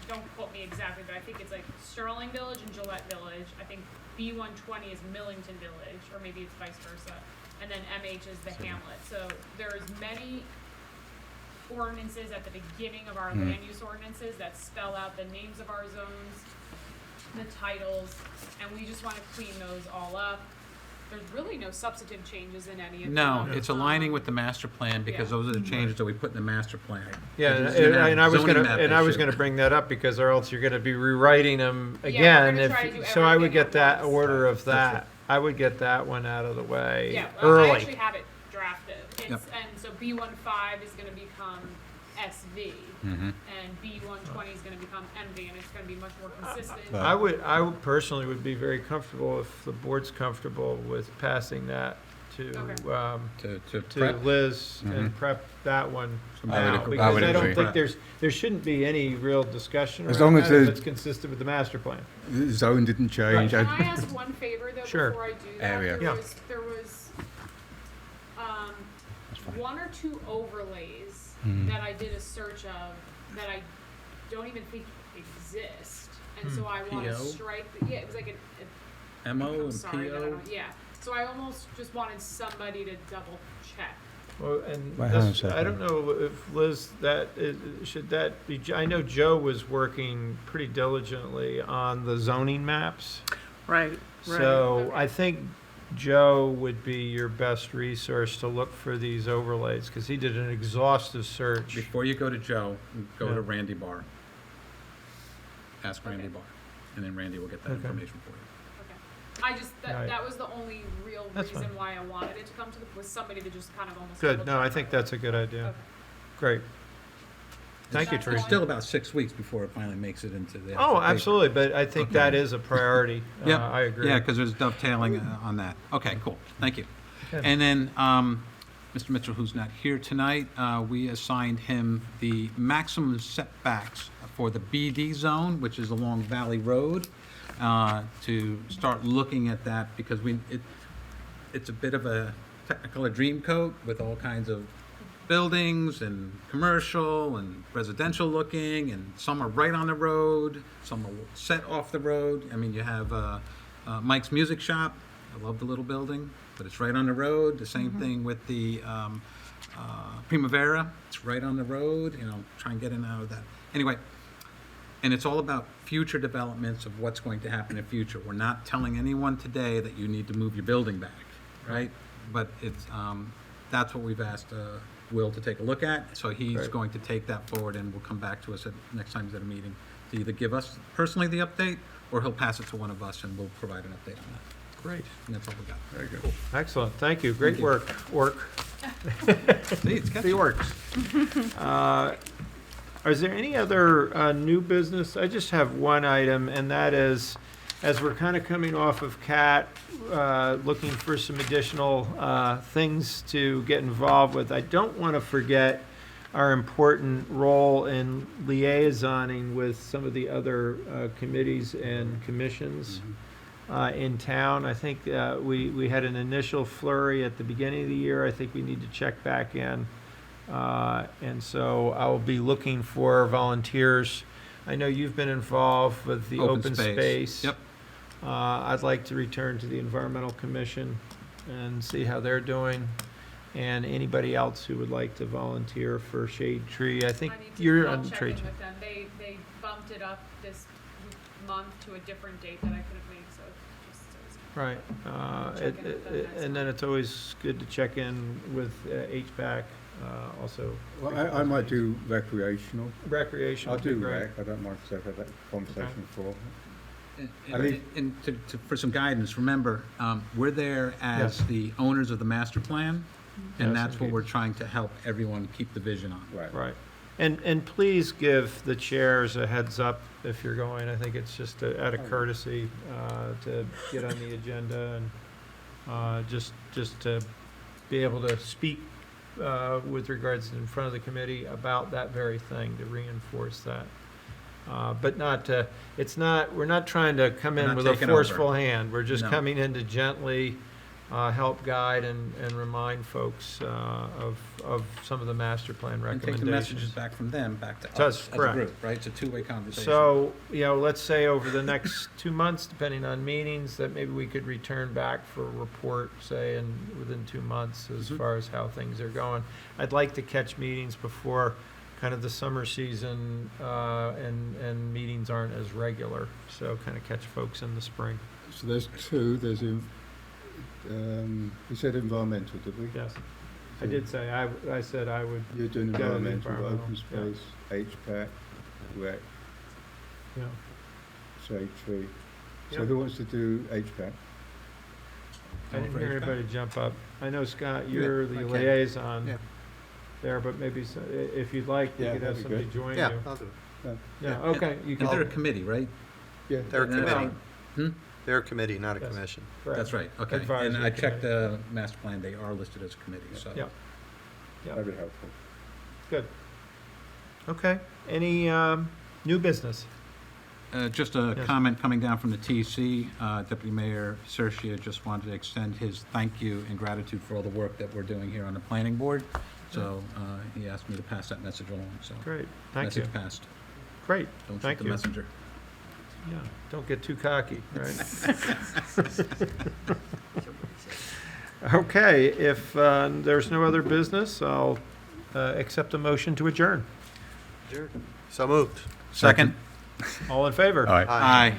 don't quote me exactly, but I think it's like Sterling Village and Gillette Village. I think B120 is Millington Village, or maybe it's vice versa. And then MH is the hamlet. So there's many ordinances at the beginning of our land use ordinances that spell out the names of our zones, the titles, and we just want to clean those all up. There's really no substantive changes in any of them. No, it's aligning with the master plan, because Yeah. those are the changes that we put in the master plan. Yeah, Because it's gonna have and I was zoning gonna, map and I was issue. gonna bring that up, because or else you're gonna be rewriting them Yeah, we're again. gonna try to do So I would everything get at that once. order of that. I would get that one out of the way Yeah, I early. actually have it drafted. It's, Yep. and so B15 is gonna become SV, Mm-hmm. and B120 is gonna become MV, and it's gonna be much more consistent. I would personally would be very comfortable, if the board's comfortable with passing that to, Okay. To to prep. Liz Mhm. and prep that one I would out. agree. Because would I don't agree. think there shouldn't be any real discussion As around long as that if the- it's consistent with the master plan. The zone didn't change. Can I ask one favor though Sure. before I do that? Area. Yeah. There was That's fine. one or two overlays Mm. that I did a search of that I don't even think exist, and so I want to PO? strike. It was like MO I'm and sorry, but I PO? don't, yeah. So I almost just wanted somebody to double check. Well, and Wait, hang on a this, I second. don't know if Liz, should that be, I know Joe was working pretty diligently on the zoning maps. Right, right. So Okay. I think Joe would be your best resource to look for these overlays, because he did an exhaustive search. Before you go to Joe, go Yeah. to Randy Barr. Ask Randy Okay. Barr, and then Randy will get that Okay. information for you. Okay. I just, Right. that was the only real That's reason fine. why I wanted it to come to was somebody to just kind of almost. Good, double no, I check think it. that's a good idea. Okay. Great. Thank you, That's Teresa. It's still about 6 weeks before it finally makes it into the. actual Oh, paper. absolutely, but I think that is a priority. Yep. I agree. Yeah, because there's dovetailing on that. Okay, cool, thank you. Good. And then, Mr. Mitchell, who's not here tonight, we assigned him the maximum setbacks for the BD zone, which is along Valley Road, to start looking at that, because it's a bit of a technicolor dream coat with all kinds of buildings and commercial and residential looking, and some are right on the road, some are set off the road. I mean, you have Mike's Music Shop. I love the little building, but it's right on the road. The same thing with the Primavera. It's right on the road, try and get in and out of that. Anyway, and it's all about future developments of what's going to happen in the future. We're not telling anyone today that you need to move your building back, right? But it's, that's what we've asked Will to take a look at. So he's Right. going to take that forward and will come back to us next time he's at a meeting to either give us personally the update, or he'll pass it to one of us and we'll provide an update on that. Great. And that's all we got. Very good. Excellent. Thank you. Great Thank you. work. See, it's See, works. Is there any other new business? I just have one item, and that is, as we're kind of coming off of CAT, looking for some additional things to get involved with, I don't want to forget our important role in liaisoning with some of the other committees and commissions in town. I think we had an initial flurry at the beginning of the year. I think we need to check back in. And so I'll be looking for volunteers. I know you've been involved with the open space. Yep. I'd like to return to the Environmental Commission and see how they're doing. And anybody else who would like to volunteer for Shade Tree. I think I need to you're I'll on check trade. in with them. They bumped it up this month to a different date that I could have made, so just so it's Right. Check in with them next And then it's always good to check in with HVAC, also. Well, I might do recreational. Recreation I'll would be do great. rec. I don't mind because I've had that conversation before. I And, mean- and for some guidance, remember, we're there as Yes. the owners of the master plan, and Yes, that's what indeed. we're trying to help everyone keep the vision on. Right. Right. And please give the chairs a heads up if you're going. I think it's just out of courtesy to get on the agenda and just to be able to speak with regards to in front of the committee about that very thing, to reinforce that. But not to, we're not trying to come We're in not with a taking forceful over. hand. We're just No. coming in to gently help guide and remind folks of some of the master plan And take recommendations. the messages back from them, back to That's us as a correct. group, right? It's a two-way conversation. So, let's say over the next 2 months, depending on meetings, that maybe we could return back for a report, say, within 2 months as Mhm. far as how things are going. I'd like to catch meetings before kind of the summer season, and meetings aren't as regular, so kind of catch folks in the spring. So there's two. There's we said environmental, did we? Yes. I did say, I said I would, You're doing Go to the environmental, open environmental, space, HPAC, rec, shade tree. So Yeah. who wants to do HPAC? I didn't hear anybody jump up. I know, Scott, you're I the can. liaison Yeah. there, but maybe if you'd like, you Yeah, could have that'd be somebody good. join you. Yeah, I'll do it. Yeah, okay, you And can, they're a committee, right? Yeah. They're a And that's- committee. Hmm? They're a committee, not a Yes. commission. correct. That's right, okay. Advisory And I checked committee. the master plan, they are listed as a committee, so. Yeah. Yeah. That'd be helpful. Good. Okay, any new business? Just a Yes. comment coming down from the TC, Deputy Mayor Sertia just wanted to extend his thank you and gratitude for all the work that we're doing here on the planning board. So he asked me to pass that message along, so. Great, thank you. Message passed. Great, Don't Thank shoot the you. messenger. yeah, don't get too cocky, right? Okay, if there's no other business, I'll accept a motion to adjourn. So moved. Second. All in favor? All right. Aye.